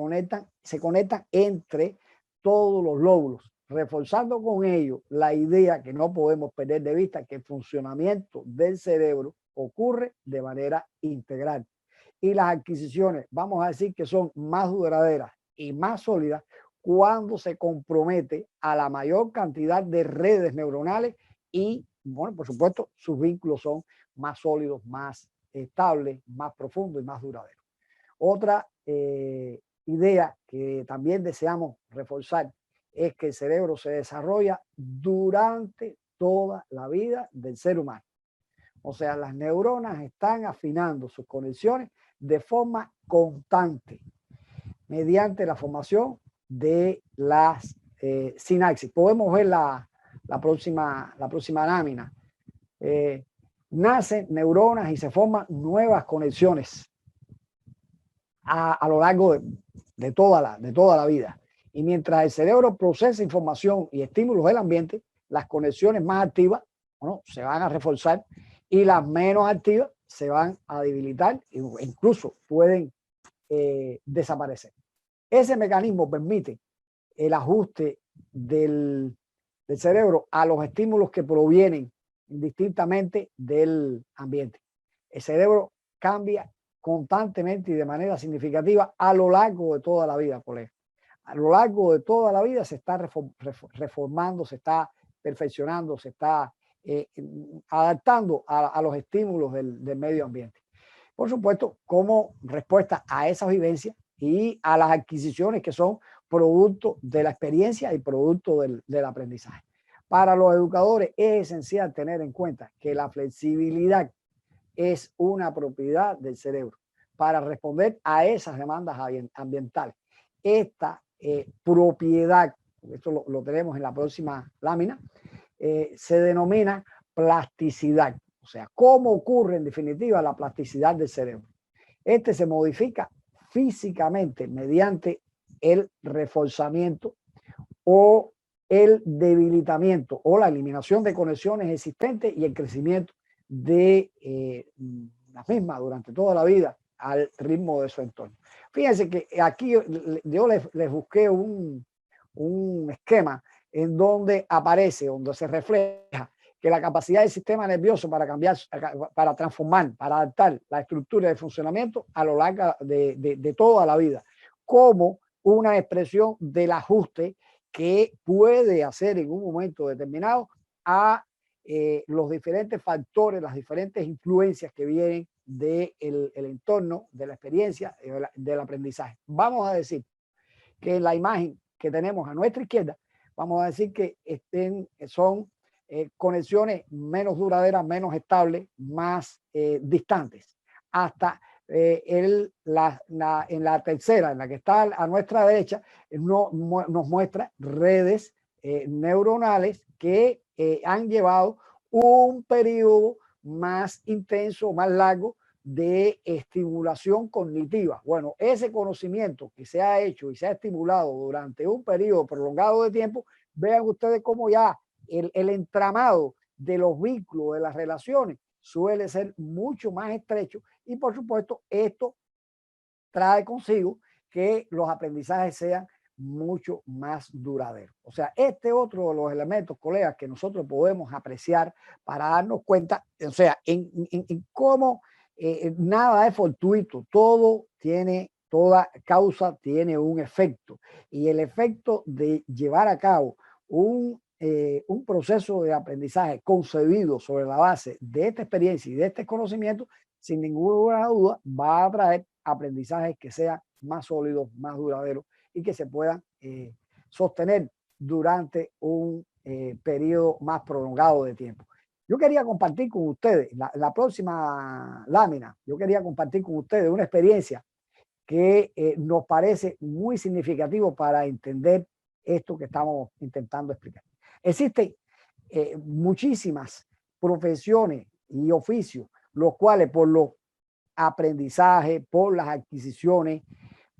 se conectan entre todos los lóbulos, reforzando con ello la idea que no podemos perder de vista que el funcionamiento del cerebro ocurre de manera integral. Y las adquisiciones, vamos a decir que son más duraderas y más sólidas cuando se compromete a la mayor cantidad de redes neuronales y, bueno, por supuesto, sus vínculos son más sólidos, más estables, más profundos y más duraderos. Otra idea que también deseamos reforzar es que el cerebro se desarrolla durante toda la vida del ser humano. O sea, las neuronas están afinando sus conexiones de forma constante mediante la formación de las sinapsis. Podemos ver la próxima lámina. Nacen neuronas y se forman nuevas conexiones a lo largo de toda la vida. Y mientras el cerebro procesa información y estímulos del ambiente, las conexiones más activas, bueno, se van a reforzar y las menos activas se van a debilitar e incluso pueden desaparecer. Ese mecanismo permite el ajuste del cerebro a los estímulos que provienen indistintamente del ambiente. El cerebro cambia constantemente y de manera significativa a lo largo de toda la vida, colega. A lo largo de toda la vida se está reformando, se está perfeccionando, se está adaptando a los estímulos del medio ambiente. Por supuesto, como respuesta a esas vivencias y a las adquisiciones que son producto de la experiencia y producto del aprendizaje. Para los educadores es esencial tener en cuenta que la flexibilidad es una propiedad del cerebro para responder a esas demandas ambientales. Esta propiedad, esto lo tenemos en la próxima lámina, se denomina plasticidad. O sea, cómo ocurre en definitiva la plasticidad del cerebro. Este se modifica físicamente mediante el reforzamiento o el debilitamiento o la eliminación de conexiones existentes y el crecimiento de las mismas durante toda la vida al ritmo de su entorno. Fíjense que aquí yo les busqué un esquema en donde aparece, donde se refleja que la capacidad del sistema nervioso para cambiar, para transformar, para adaptar la estructura de funcionamiento a lo largo de toda la vida, como una expresión del ajuste que puede hacer en un momento determinado a los diferentes factores, las diferentes influencias que vienen del entorno, de la experiencia, del aprendizaje. Vamos a decir que la imagen que tenemos a nuestra izquierda, vamos a decir que son conexiones menos duraderas, menos estables, más distantes, hasta en la tercera, en la que está a nuestra derecha, nos muestra redes neuronales que han llevado un periodo más intenso, más largo de estimulación cognitiva. Bueno, ese conocimiento que se ha hecho y se ha estimulado durante un periodo prolongado de tiempo, vean ustedes cómo ya el entramado de los vínculos, de las relaciones, suele ser mucho más estrecho y por supuesto esto trae consigo que los aprendizajes sean mucho más duraderos. O sea, este otro de los elementos, colegas, que nosotros podemos apreciar para darnos cuenta, o sea, en cómo nada es fortuito, toda causa tiene un efecto y el efecto de llevar a cabo un proceso de aprendizaje concebido sobre la base de esta experiencia y de este conocimiento, sin ninguna duda va a traer aprendizajes que sean más sólidos, más duraderos y que se puedan sostener durante un periodo más prolongado de tiempo. Yo quería compartir con ustedes, la próxima lámina, yo quería compartir con ustedes una experiencia que nos parece muy significativo para entender esto que estamos intentando explicar. Existen muchísimas profesiones y oficios, los cuales por los aprendizajes, por las adquisiciones,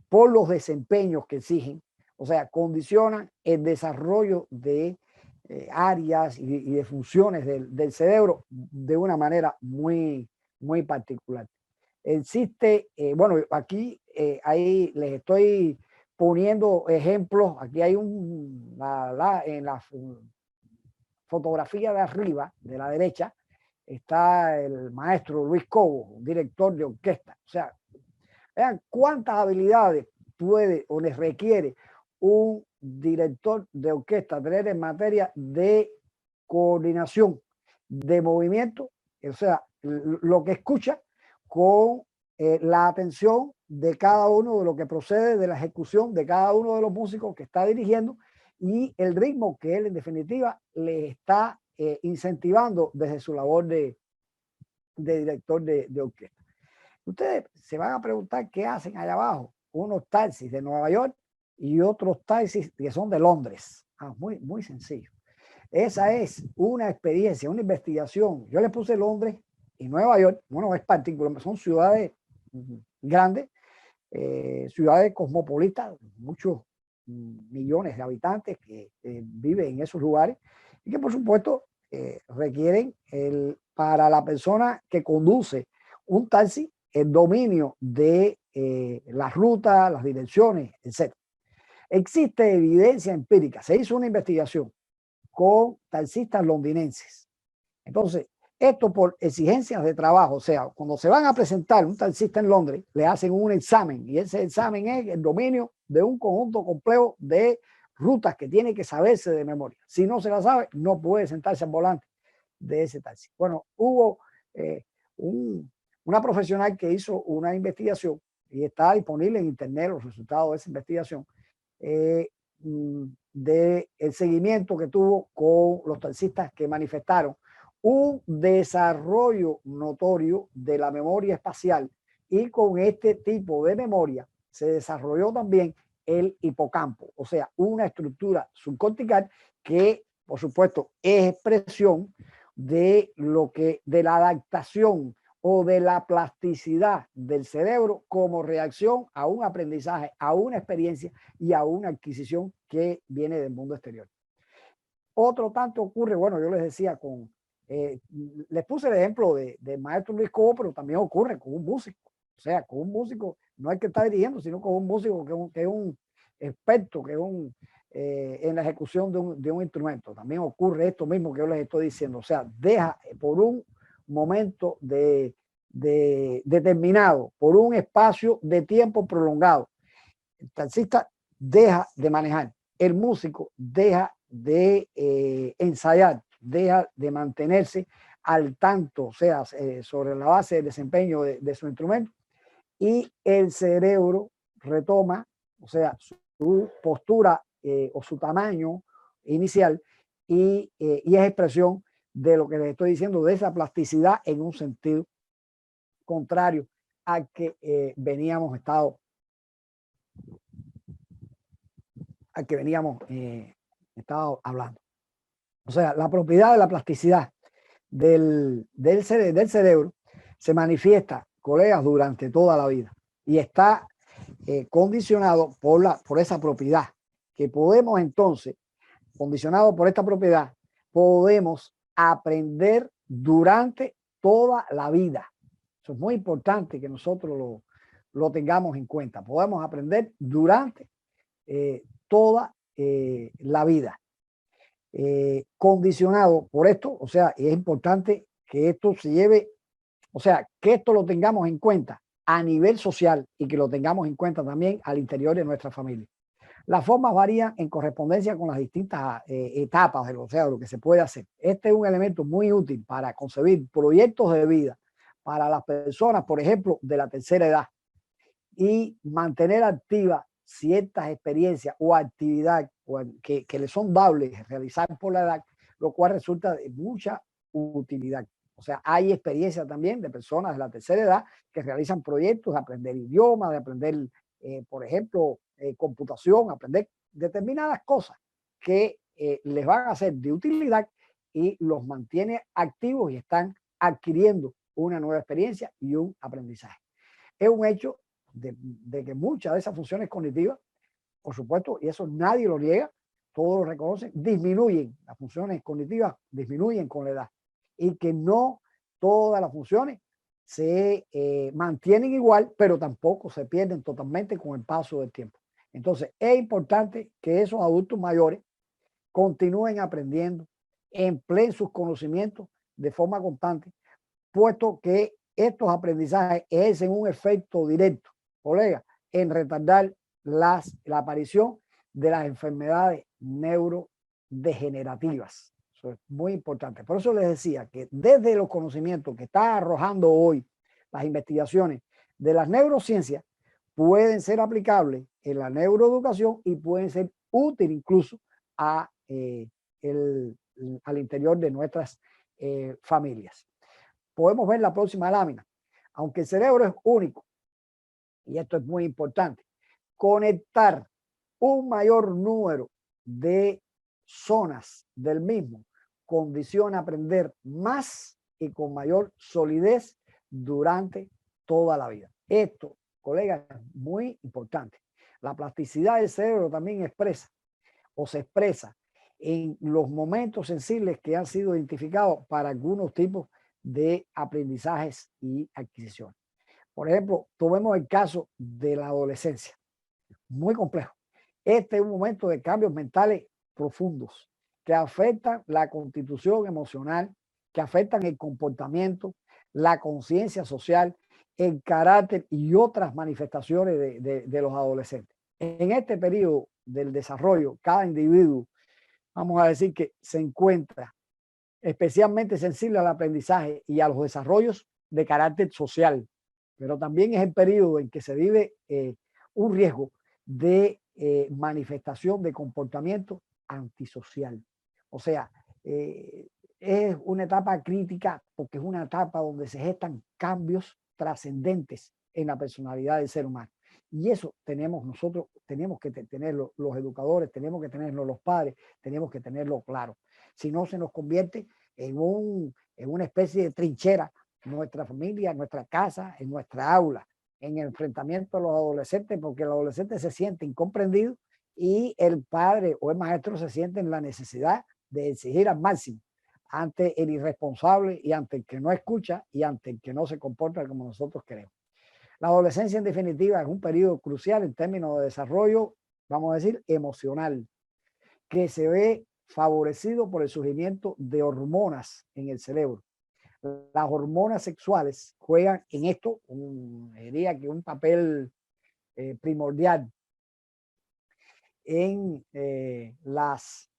por los desempeños que exigen, o sea, condicionan el desarrollo de áreas y de funciones del cerebro de una manera muy particular. Existe, bueno, aquí ahí les estoy poniendo ejemplos. Aquí hay en la fotografía de arriba, de la derecha, está el maestro Luis Cobo, director de orquesta. O sea, vean cuántas habilidades puede o les requiere un director de orquesta tener en materia de coordinación, de movimiento, o sea, lo que escucha con la atención de cada uno de lo que procede de la ejecución de cada uno de los músicos que está dirigiendo y el ritmo que él en definitiva le está incentivando desde su labor de director de orquesta. Ustedes se van a preguntar qué hacen allá abajo, unos taxis de Nueva York y otros taxis que son de Londres. Muy sencillo. Esa es una experiencia, una investigación. Yo le puse Londres y Nueva York, bueno, es particular, son ciudades grandes, ciudades cosmopolitas, muchos millones de habitantes que viven en esos lugares y que por supuesto requieren para la persona que conduce un taxi el dominio de las rutas, las direcciones, etc. Existe evidencia empírica, se hizo una investigación con taxistas londinenses. Entonces, esto por exigencias de trabajo, o sea, cuando se van a presentar un taxista en Londres, le hacen un examen y ese examen es el dominio de un conjunto complejo de rutas que tiene que saberse de memoria. Si no se la sabe, no puede sentarse al volante de ese taxi. Bueno, hubo una profesional que hizo una investigación y está disponible en internet los resultados de esa investigación del seguimiento que tuvo con los taxistas que manifestaron un desarrollo notorio de la memoria espacial y con este tipo de memoria se desarrolló también el hipocampo, o sea, una estructura subcortical que, por supuesto, es expresión de la adaptación o de la plasticidad del cerebro como reacción a un aprendizaje, a una experiencia y a una adquisición que viene del mundo exterior. Otro tanto ocurre, bueno, yo les decía, les puse el ejemplo de maestro Luis Cobo, pero también ocurre con un músico. O sea, con un músico no hay que estar dirigiendo, sino con un músico que es un experto, que es en la ejecución de un instrumento. También ocurre esto mismo que yo les estoy diciendo. O sea, deja por un momento determinado, por un espacio de tiempo prolongado, el taxista deja de manejar, el músico deja de ensayar, deja de mantenerse al tanto, o sea, sobre la base del desempeño de su instrumento, y el cerebro retoma, o sea, su postura o su tamaño inicial y es expresión de lo que les estoy diciendo, de esa plasticidad en un sentido contrario a que veníamos estado hablando. O sea, la propiedad de la plasticidad del cerebro se manifiesta, colegas, durante toda la vida y está condicionado por esa propiedad que podemos entonces, condicionado por esta propiedad, podemos aprender durante toda la vida. Eso es muy importante que nosotros lo tengamos en cuenta. Podemos aprender durante toda la vida. Condicionado por esto, o sea, es importante que esto se lleve, o sea, que esto lo tengamos en cuenta a nivel social y que lo tengamos en cuenta también al interior de nuestra familia. Las formas varían en correspondencia con las distintas etapas del cerebro que se puede hacer. Este es un elemento muy útil para concebir proyectos de vida para las personas, por ejemplo, de la tercera edad, y mantener activas ciertas experiencias o actividades que le son dables realizar por la edad, lo cual resulta de mucha utilidad. O sea, hay experiencias también de personas de la tercera edad que realizan proyectos de aprender idiomas, de aprender, por ejemplo, computación, aprender determinadas cosas que les van a ser de utilidad y los mantiene activos y están adquiriendo una nueva experiencia y un aprendizaje. Es un hecho de que muchas de esas funciones cognitivas, por supuesto, y eso nadie lo niega, todos lo reconocen, disminuyen, las funciones cognitivas disminuyen con la edad y que no todas las funciones se mantienen igual, pero tampoco se pierden totalmente con el paso del tiempo. Entonces, es importante que esos adultos mayores continúen aprendiendo, empleen sus conocimientes de forma constante, puesto que estos aprendizajes ejercen un efecto directo, colega, en retardar la aparición de las enfermedades neurodegenerativas. Eso es muy importante. Por eso les decía que desde los conocimientos que está arrojando hoy las investigaciones de las neurociencias, pueden ser aplicables en la neuroeducación y pueden ser útiles incluso al interior de nuestras familias. Podemos ver la próxima lámina. Aunque el cerebro es único, y esto es muy importante, conectar un mayor número de zonas del mismo condiciona aprender más y con mayor solidez durante toda la vida. Esto, colegas, es muy importante. La plasticidad del cerebro también se expresa en los momentos sensibles que han sido identificados para algunos tipos de aprendizajes y adquisiciones. Por ejemplo, tomemos el caso de la adolescencia, muy complejo. Este es un momento de cambios mentales profundos que afectan la constitución emocional, que afectan el comportamiento, la conciencia social, el carácter y otras manifestaciones de los adolescentes. En este periodo del desarrollo, cada individuo, vamos a decir que se encuentra especialmente sensible al aprendizaje y a los desarrollos de carácter social, pero también es el periodo en que se vive un riesgo de manifestación de comportamiento antisocial. O sea, es una etapa crítica porque es una etapa donde se gestan cambios trascendentes en la personalidad del ser humano. Y eso nosotros tenemos que tenerlo los educadores, tenemos que tenerlo los padres, tenemos que tenerlo claro. Si no, se nos convierte en una especie de trinchera, nuestra familia, en nuestra casa, en nuestra aula, en el enfrentamiento a los adolescentes, porque el adolescente se siente incomprendido y el padre o el maestro se siente en la necesidad de exigir al máximo ante el irresponsable y ante el que no escucha y ante el que no se comporta como nosotros queremos. La adolescencia, en definitiva, es un periodo crucial en términos de desarrollo, vamos a decir, emocional, que se ve favorecido por el surgimiento de hormonas en el cerebro. Las hormonas sexuales juegan en esto, diría que un papel primordial en las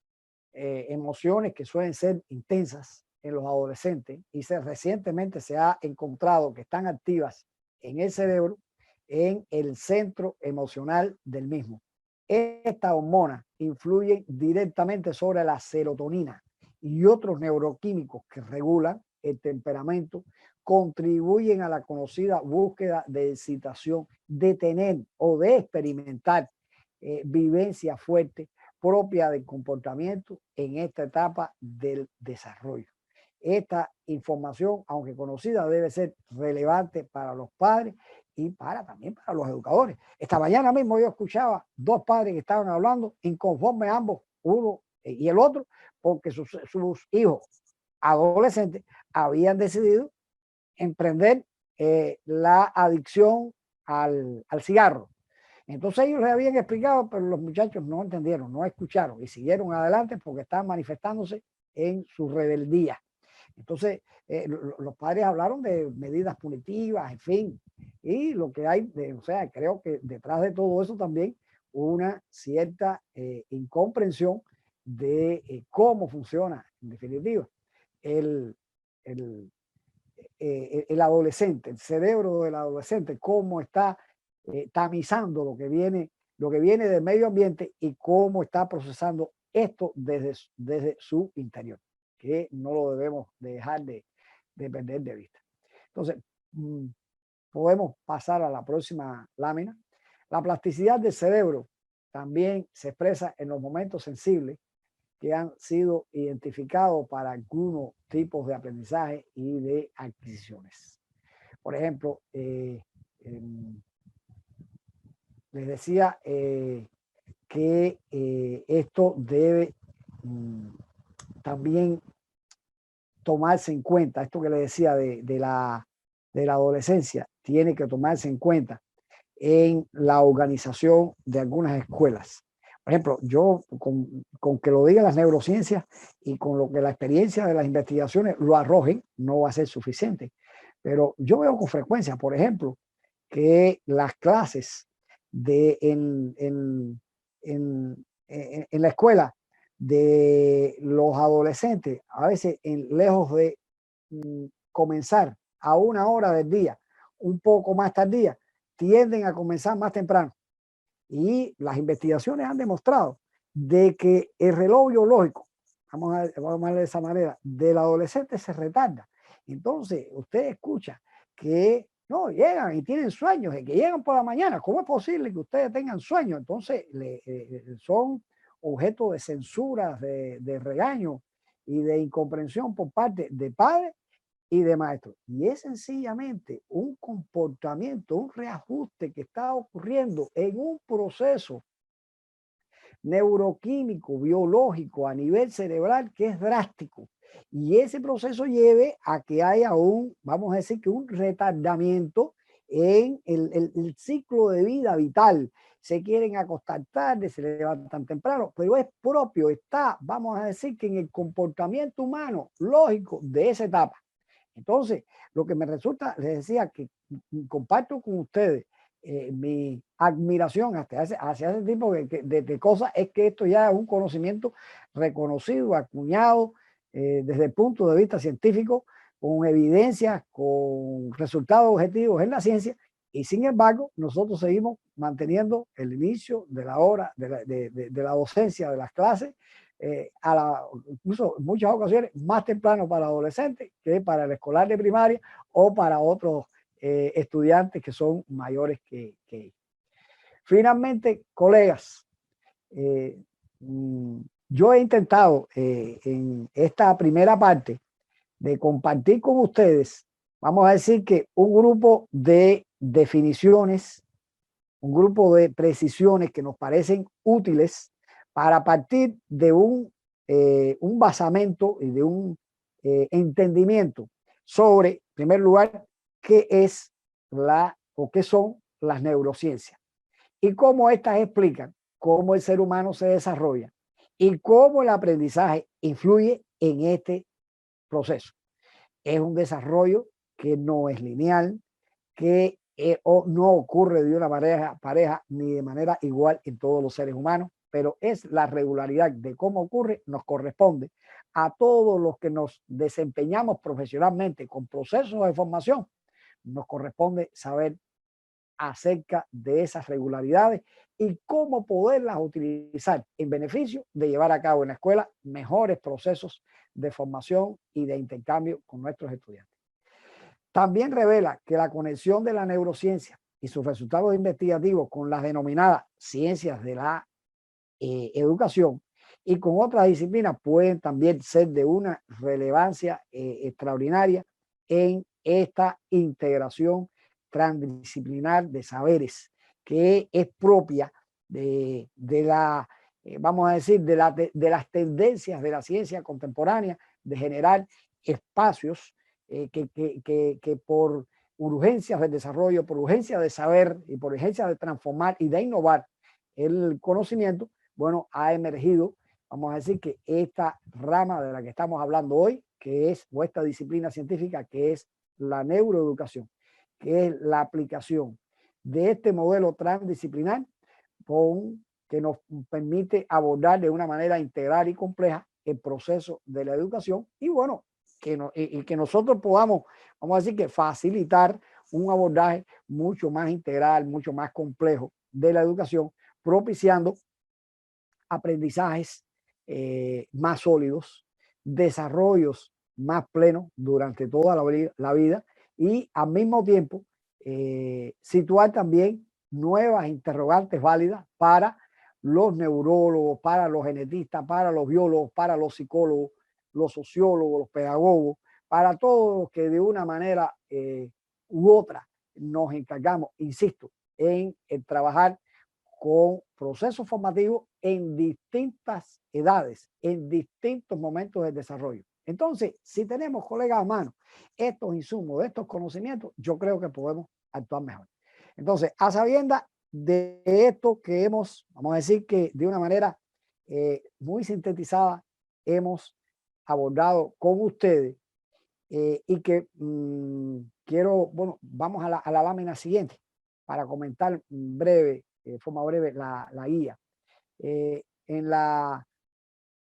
emociones que suelen ser intensas en los adolescentes y recientemente se ha encontrado que están activas en el cerebro, en el centro emocional del mismo. Estas hormonas influyen directamente sobre la serotonina y otros neuroquímicos que regulan el temperamento, contribuyen a la conocida búsqueda de excitación, de tener o de experimentar vivencia fuerte propia del comportamiento en esta etapa del desarrollo. Esta información, aunque conocida, debe ser relevante para los padres y también para los educadores. Esta mañana mismo yo escuchaba dos padres que estaban hablando inconformes ambos, uno y el otro, porque sus hijos adolescentes habían decidido emprender la adicción al cigarro. Entonces ellos les habían explicado, pero los muchachos no entendieron, no escucharon y siguieron adelante porque estaban manifestándose en su rebeldía. Entonces los padres hablaron de medidas punitivas, en fin, y lo que hay, o sea, creo que detrás de todo eso también una cierta incomprensión de cómo funciona, en definitiva, el adolescente, el cerebro del adolescente, cómo está tamizando lo que viene del medio ambiente y cómo está procesando esto desde su interior, que no lo debemos dejar de perder de vista. Entonces, podemos pasar a la próxima lámina. La plasticidad del cerebro también se expresa en los momentos sensibles que han sido identificados para algunos tipos de aprendizaje y de adquisiciones. Por ejemplo, les decía que esto debe también tomarse en cuenta, esto que les decía de la adolescencia, tiene que tomarse en cuenta en la organización de algunas escuelas. Por ejemplo, yo con que lo digan las neurociencias y con lo que la experiencia de las investigaciones lo arrojen, no va a ser suficiente. Pero yo veo con frecuencia, por ejemplo, que las clases en la escuela de los adolescentes, a veces lejos de comenzar a una hora del día, un poco más tardía, tienden a comenzar más temprano. Y las investigaciones han demostrado de que el reloj biológico, vamos a ver de esa manera, del adolescente se retarda. Entonces, usted escucha que no llegan y tienen sueños, que llegan por la mañana. ¿Cómo es posible que ustedes tengan sueños? Entonces, son objeto de censuras, de regaño y de incomprensión por parte de padres y de maestros. Y es sencillamente un comportamiento, un reajuste que está ocurriendo en un proceso neuroquímico, biológico a nivel cerebral que es drástico. Y ese proceso lleve a que haya vamos a decir que un retardamiento en el ciclo de vida vital. Se quieren acostar tarde, se levantan temprano, pero es propio, vamos a decir que en el comportamiento humano lógico de esa etapa. Entonces, lo que me resulta, les decía que comparto con ustedes mi admiración hacia ese tipo de cosas, es que esto ya es un conocimiento reconocido, acuñado desde el punto de vista científico, con evidencias, con resultados objetivos en la ciencia, y sin embargo, nosotros seguimos manteniendo el inicio de la hora de la docencia de las clases, incluso en muchas ocasiones más temprano para adolescentes que para el escolar de primaria o para otros estudiantes que son mayores que ellos. Finalmente, colegas, yo he intentado en esta primera parte de compartir con ustedes, vamos a decir que un grupo de definiciones, un grupo de precisiones que nos parecen útiles para partir de un basamento y de un entendimiento sobre, en primer lugar, qué es o qué son las neurociencias y cómo estas explican cómo el ser humano se desarrolla y cómo el aprendizaje influye en este proceso. Es un desarrollo que no es lineal, que no ocurre de una pareja ni de manera igual en todos los seres humanos, pero es la regularidad de cómo ocurre, nos corresponde a todos los que nos desempeñamos profesionalmente con procesos de formación, nos corresponde saber acerca de esas regularidades y cómo poderlas utilizar en beneficio de llevar a cabo en la escuela mejores procesos de formación y de intercambio con nuestros estudiantes. También revela que la conexión de la neurociencia y sus resultados investigativos con las denominadas ciencias de la educación y con otras disciplinas pueden también ser de una relevancia extraordinaria en esta integración transdisciplinar de saberes que es propia de la, vamos a decir, de las tendencias de la ciencia contemporánea de generar espacios que por urgencias del desarrollo, por urgencia de saber y por urgencia de transformar y de innovar el conocimiento, bueno, ha emergido, vamos a decir que esta rama de la que estamos hablando hoy, que es, o esta disciplina científica, que es la neuroeducación, que es la aplicación de este modelo transdisciplinar que nos permite abordar de una manera integral y compleja el proceso de la educación y bueno, que nosotros podamos, vamos a decir que facilitar un abordaje mucho más integral, mucho más complejo de la educación, propiciando aprendizajes más sólidos, desarrollos más plenos durante toda la vida y al mismo tiempo situar también nuevas interrogantes válidas para los neurólogos, para los genetistas, para los biólogos, para los psicólogos, los sociólogos, los pedagogos, para todos los que de una manera u otra nos encargamos, insisto, en trabajar con procesos formativos en distintas edades, en distintos momentos del desarrollo. Entonces, si tenemos, colegas a mano, estos insumos, estos conocimientos, yo creo que podemos actuar mejor. Entonces, a sabiendas de esto que hemos, vamos a decir que de una manera muy sintetizada, hemos abordado con ustedes y que quiero, bueno, vamos a la lámina siguiente para comentar breve, de forma breve, la guía.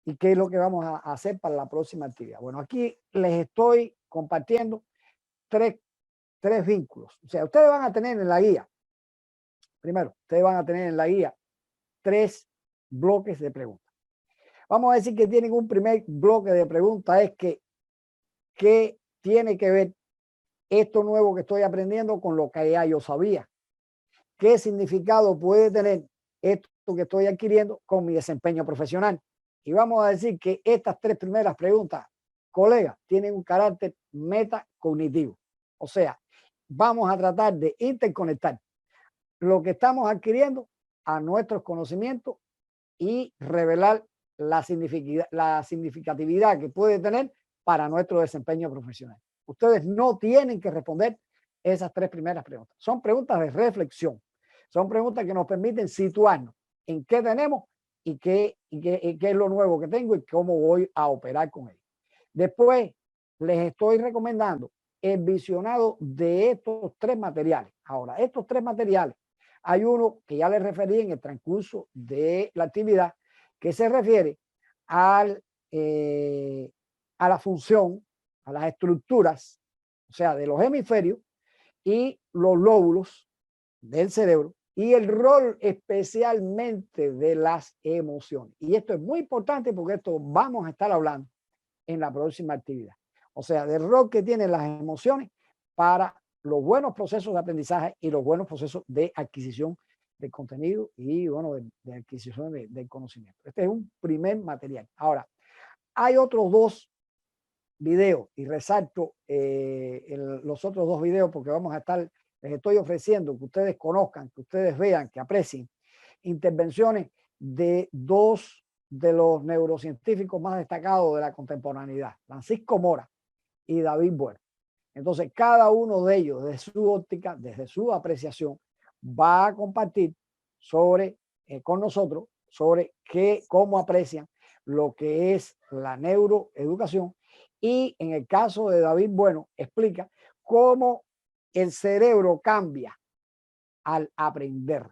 ¿Y qué es lo que vamos a hacer para la próxima actividad? Bueno, aquí les estoy compartiendo tres vínculos. O sea, ustedes van a tener en la guía, primero, ustedes van a tener en la guía 3 bloques de preguntas. Vamos a decir que tienen un primer bloque de preguntas, es que ¿qué tiene que ver esto nuevo que estoy aprendiendo con lo que ya yo sabía? ¿Qué significado puede tener esto que estoy adquiriendo con mi desempeño profesional? Y vamos a decir que estas 3 primeras preguntas, colegas, tienen un carácter metacognitivo. O sea, vamos a tratar de interconectar lo que estamos adquiriendo a nuestros conocimientos y revelar la significatividad que puede tener para nuestro desempeño profesional. Ustedes no tienen que responder esas 3 primeras preguntas. Son preguntas de reflexión. Son preguntas que nos permiten situarnos en qué tenemos y qué es lo nuevo que tengo y cómo voy a operar con ello. Después, les estoy recomendando el visionado de estos 3 materiales. Ahora, estos 3 materiales, hay uno que ya les referí en el transcurso de la actividad, que se refiere a la función, a las estructuras, o sea, de los hemisferios y los lóbulos del cerebro y el rol especialmente de las emociones. Y esto es muy importante porque esto vamos a estar hablando en la próxima actividad. O sea, del rol que tienen las emociones para los buenos procesos de aprendizaje y los buenos procesos de adquisición de contenido y, bueno, de adquisición del conocimiento. Este es un primer material. Ahora, hay otros 2 video y resalto los otros dos videos porque vamos a estar, les estoy ofreciendo que ustedes conozcan, que ustedes vean, que aprecien intervenciones de dos de los neurocientíficos más destacados de la contemporaneidad, Francisco Mora y David Bueno. Entonces, cada uno de ellos, desde su óptica, desde su apreciación, va a compartir con nosotros sobre cómo aprecian lo que es la neuroeducación. Y en el caso de David Bueno, explica cómo el cerebro cambia al aprender,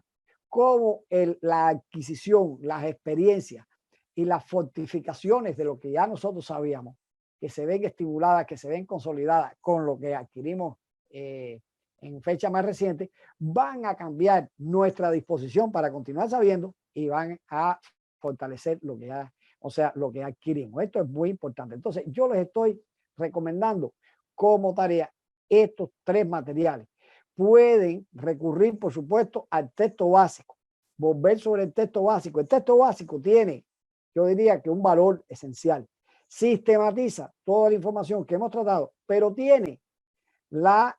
cómo la adquisición, las experiencias y las fortificaciones de lo que ya nosotros sabíamos, que se ven estimuladas, que se ven consolidadas con lo que adquirimos en fecha más reciente, van a cambiar nuestra disposición para continuar sabiendo y van a fortalecer lo que ya, o sea, lo que adquirimos. Esto es muy importante. Entonces, yo les estoy recomendando como tarea estos tres materiales. Pueden recurrir, por supuesto, al texto básico, volver sobre el texto básico. El texto básico tiene, yo diría que un valor esencial. Sistematiza toda la información que hemos tratado, pero tiene la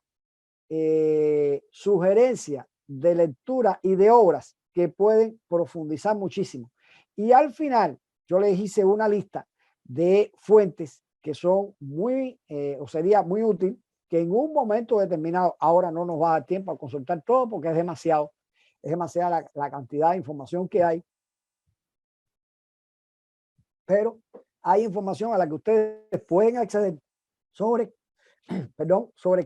sugerencia de lectura y de obras que pueden profundizar muchísimo. Y al final, yo les hice una lista de fuentes que son muy, o sería muy útil, que en un momento determinado, ahora no nos va a dar tiempo a consultar todo porque es demasiada la cantidad de información que hay, pero hay información a la que ustedes pueden acceder sobre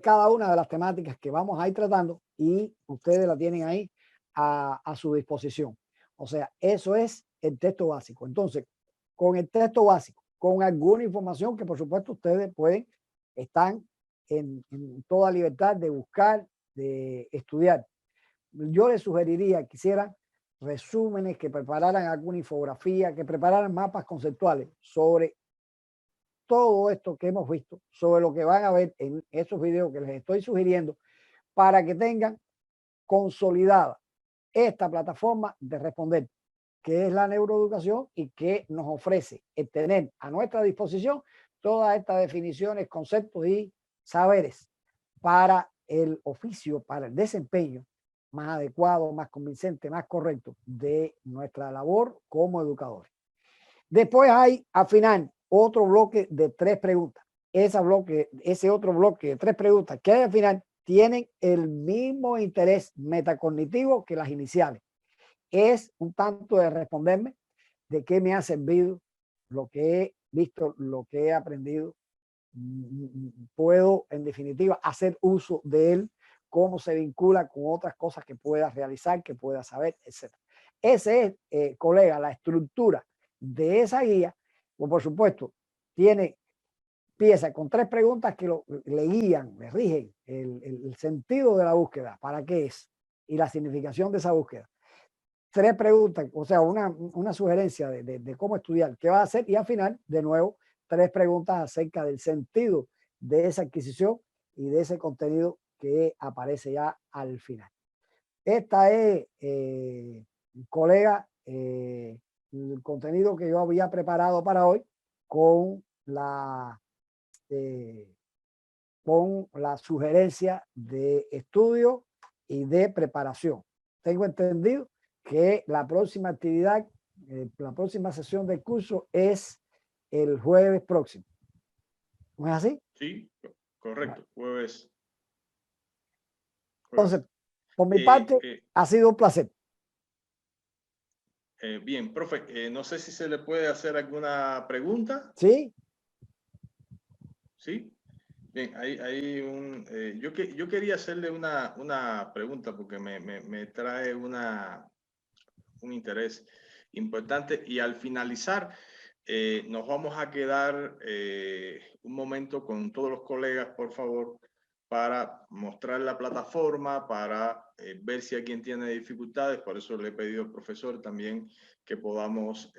cada una de las temáticas que vamos a ir tratando y ustedes la tienen ahí a su disposición. O sea, eso es el texto básico. Entonces, con el texto básico, con alguna información que por supuesto ustedes están en toda libertad de buscar, de estudiar. Yo les sugeriría que hicieran resúmenes, que prepararan alguna infografía, que prepararan mapas conceptuales sobre todo esto que hemos visto, sobre lo que van a ver en esos videos que les estoy sugiriendo, para que tengan consolidada esta plataforma de responder, que es la neuroeducación y que nos ofrece el tener a nuestra disposición todas estas definiciones, conceptos y saberes para el oficio, para el desempeño más adecuado, más convincente, más correcto de nuestra labor como educadores. Después hay al final otro bloque de 3 preguntas. Ese otro bloque de 3 preguntas que hay al final tienen el mismo interés metacognitivo que las iniciales. Es un tanto de responderme de qué me ha servido, lo que he visto, lo que he aprendido. Puedo, en definitiva, hacer uso de él, cómo se vincula con otras cosas que pueda realizar, que pueda saber, etc. Ese es, colega, la estructura de esa guía. Pues, por supuesto, empieza con 3 preguntas que le guían, le rigen el sentido de la búsqueda, para qué es y la significación de esa búsqueda. 3 preguntas, o sea, una sugerencia de cómo estudiar, qué va a hacer, y al final, de nuevo, 3 preguntas acerca del sentido de esa adquisición y de ese contenido que aparece ya al final. Esta es, colega, el contenido que yo había preparado para hoy con la sugerencia de estudio y de preparación. Tengo entendido que la próxima actividad, la próxima sesión del curso es el jueves próximo. ¿No es así? Sí, correcto, jueves. Entonces, por mi parte, ha sido un placer. Bien, profe, no sé si se le puede hacer alguna pregunta. Sí. Sí. Bien, yo quería hacerle una pregunta porque me trae un interés importante, y al finalizar nos vamos a quedar un momento con todos los colegas, por favor, para mostrar la plataforma, para ver si alguien tiene dificultades. Por eso le he pedido al profesor también que podamos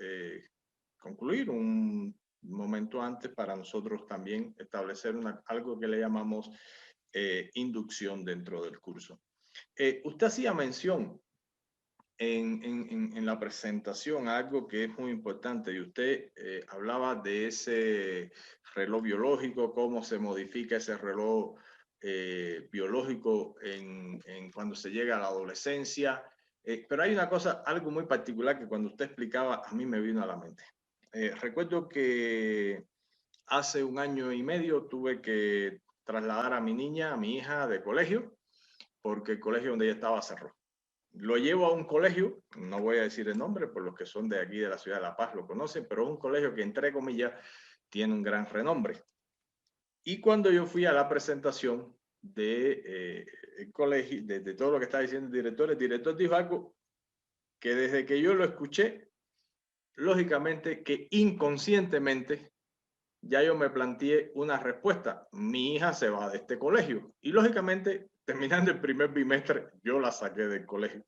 concluir un momento antes para nosotros también establecer algo que le llamamos inducción dentro del curso. Usted hacía mención en la presentación algo que es muy importante y usted hablaba de ese reloj biológico, cómo se modifica ese reloj biológico cuando se llega a la adolescencia. Pero hay una cosa, algo muy particular que cuando usted explicaba a mí me vino a la mente. Recuerdo que hace 1 año y medio tuve que trasladar a mi niña, a mi hija de colegio, porque el colegio donde ella estaba cerró. Lo llevo a un colegio, no voy a decir el nombre, por los que son de aquí de la ciudad de La Paz lo conocen, pero es un colegio que entre comillas tiene un gran renombre. Y cuando yo fui a la presentación de el colegio, de todo lo que está diciendo el director dijo algo que desde que yo lo escuché, lógicamente que inconscientemente ya yo me planteé una respuesta. Mi hija se va de este colegio y lógicamente terminando el primer bimestre yo la saqué del colegio.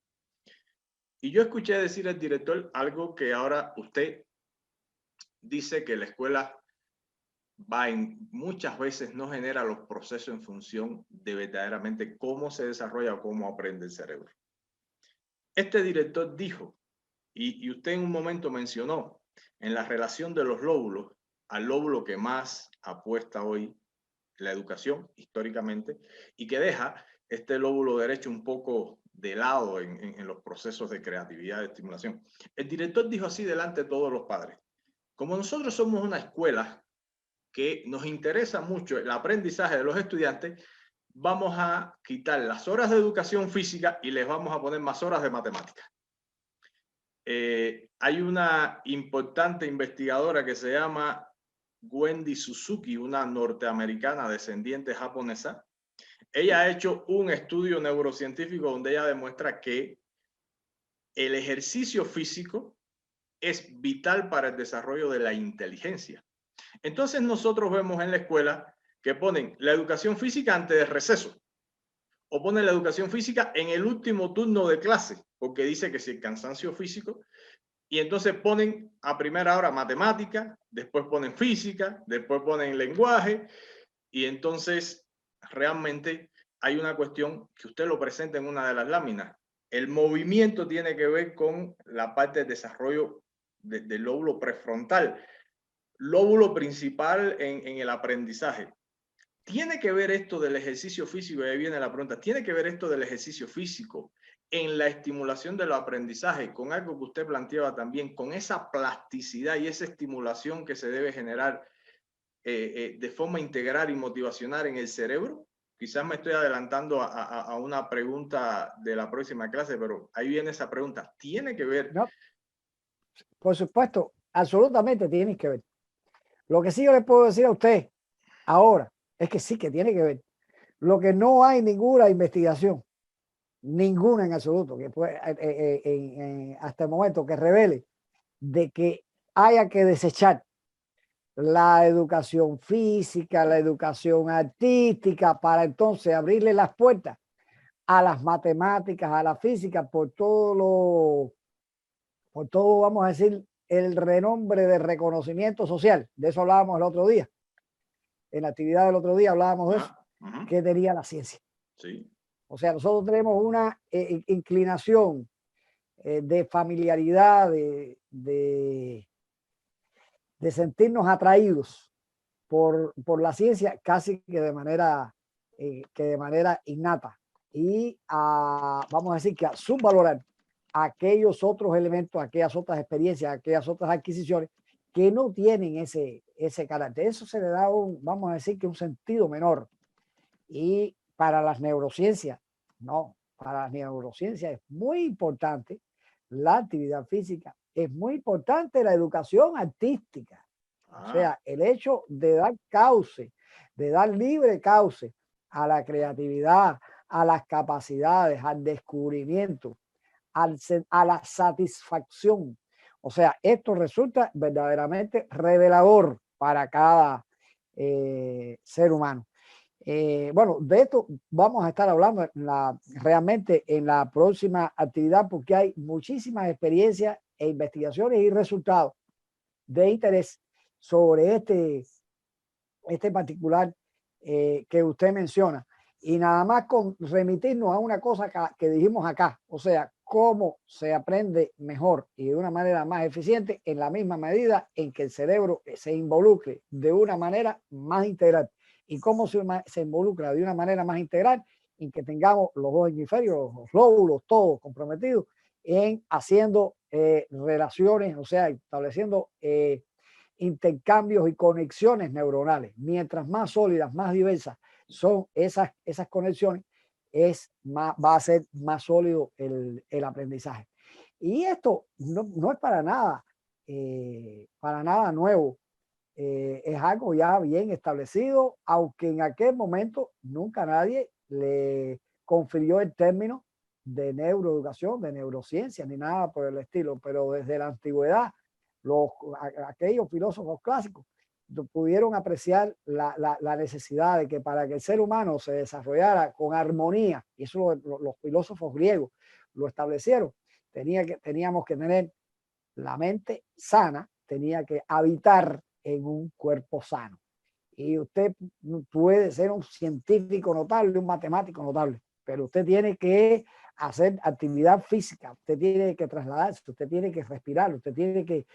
Y yo escuché decir al director algo que ahora usted dice que la escuela muchas veces no genera los procesos en función de verdaderamente cómo se desarrolla o cómo aprende el cerebro. Este director dijo, y usted en un momento mencionó, en la relación de los lóbulos, al lóbulo que más apuesta hoy la educación históricamente y que deja este lóbulo derecho un poco de lado en los procesos de creatividad, de estimulación. El director dijo así delante de todos los padres: como nosotros somos una escuela que nos interesa mucho el aprendizaje de los estudiantes, vamos a quitar las horas de educación física y les vamos a poner más horas de matemáticas. Hay una importante investigadora que se llama Wendy Suzuki, una norteamericana descendiente japonesa. Ella ha hecho un estudio neurocientífico donde ella demuestra que el ejercicio físico es vital para el desarrollo de la inteligencia. Entonces nosotros vemos en la escuela que ponen la educación física antes del receso o ponen la educación física en el último turno de clase, porque dice que si el cansancio físico, y entonces ponen a primera hora matemática, después ponen física, después ponen lenguaje, y entonces realmente hay una cuestión que usted lo presenta en una de las láminas. El movimiento tiene que ver con la parte de desarrollo del lóbulo prefrontal, lóbulo principal en el aprendizaje. ¿Tiene que ver esto del ejercicio físico? Y ahí viene la pregunta. ¿Tiene que ver esto del ejercicio físico en la estimulación del aprendizaje con algo que usted planteaba también, con esa plasticidad y esa estimulación que se debe generar de forma integral y motivacional en el cerebro? Quizás me estoy adelantando a una pregunta de la próxima clase, pero ahí viene esa pregunta. ¿Tiene que ver? No, por supuesto, absolutamente tiene que ver. Lo que sí yo le puedo decir a usted ahora es que sí que tiene que ver. Lo que no hay ninguna investigación, ninguna en absoluto, que hasta el momento que revele de que haya que desechar la educación física, la educación artística, para entonces abrirle las puertas a las matemáticas, a la física, por todo, vamos a decir, el renombre de reconocimiento social. De eso hablábamos el otro día. En la actividad del otro día hablábamos de eso, que tenía la ciencia. Sí. O sea, nosotros tenemos una inclinación de familiaridad, de sentirnos atraídos por la ciencia casi que de manera innata, y vamos a decir que a subvalorar aquellos otros elementos, aquellas otras experiencias, aquellas otras adquisiciones que no tienen ese carácter. Eso se le da vamos a decir que un sentido menor. Y para las neurociencias, no, para las neurociencias es muy importante la actividad física, es muy importante la educación artística. O sea, el hecho de dar cauce, de dar libre cauce a la creatividad, a las capacidades, al descubrimiento, a la satisfacción. O sea, esto resulta verdaderamente revelador para cada ser humano. Bueno, de esto vamos a estar hablando realmente en la próxima actividad, porque hay muchísimas experiencias e investigaciones y resultados de interés sobre este particular que usted menciona. Y nada más con remitirnos a una cosa que dijimos acá, o sea, cómo se aprende mejor y de una manera más eficiente en la misma medida en que el cerebro se involucre de una manera más integral. ¿Y cómo se involucra de una manera más integral? En que tengamos los dos hemisferios, los lóbulos, todos comprometidos en haciendo relaciones, o sea, estableciendo intercambios y conexiones neuronales. Mientras más sólidas, más diversas son esas conexiones, va a ser más sólido el aprendizaje. Y esto no es para nada nuevo. Es algo ya bien establecido, aunque en aquel momento nunca nadie le confirió el término de neuroeducación, de neurociencia, ni nada por el estilo, pero desde la antigüedad, aquellos filósofos clásicos pudieron apreciar la necesidad de que para que el ser humano se desarrollara con armonía, y eso los filósofos griegos lo establecieron, teníamos que tener la mente sana, tenía que habitar en un cuerpo sano. Y usted puede ser un científico notable, un matemático notable, pero usted tiene que hacer actividad física, usted tiene que trasladarse, usted tiene que respirar, usted tiene que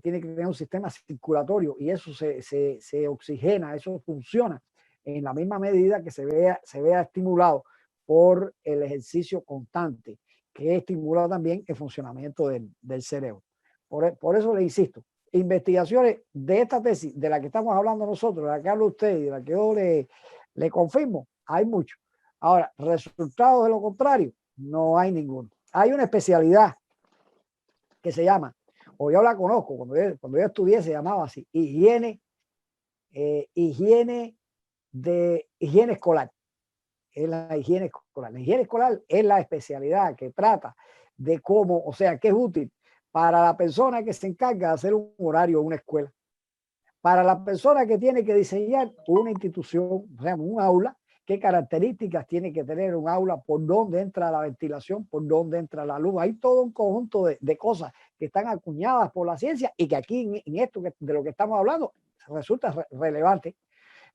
tener un sistema circulatorio y eso se oxigena, eso funciona en la misma medida que se vea estimulado por el ejercicio constante, que estimula también el funcionamiento del cerebro. Por eso le insisto, investigaciones de esta tesis, de la que estamos hablando nosotros, de la que habla usted y de la que yo le confirmo, hay mucho. Ahora, resultados de lo contrario, no hay ninguno. Hay una especialidad que se llama, o yo la conozco, cuando yo estudié se llamaba así, higiene escolar. Es la higiene escolar. La higiene escolar es la especialidad que trata de cómo, o sea, que es útil para la persona que se encarga de hacer un horario en una escuela, para la persona que tiene que diseñar una institución, o sea, un aula, qué características tiene que tener un aula, por dónde entra la ventilación, por dónde entra la luz. Hay todo un conjunto de cosas que están acuñadas por la ciencia y que aquí en esto de lo que estamos hablando resulta relevante.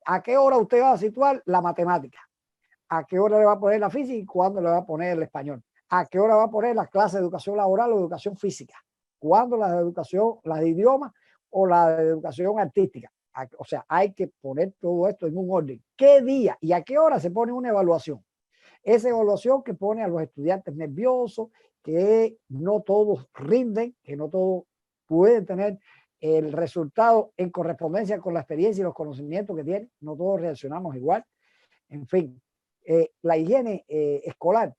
¿A qué hora usted va a situar la matemática? ¿A qué hora le va a poner la física y cuándo le va a poner el español? ¿A qué hora va a poner las clases de educación laboral o educación física? ¿Cuándo las de idiomas o la de educación artística? O sea, hay que poner todo esto en un orden. ¿Qué día y a qué hora se pone una evaluación? Esa evaluación que pone a los estudiantes nerviosos, que no todos rinden, que no todos pueden tener el resultado en correspondencia con la experiencia y los conocimientos que tienen. No todos reaccionamos igual. En fin, la higiene escolar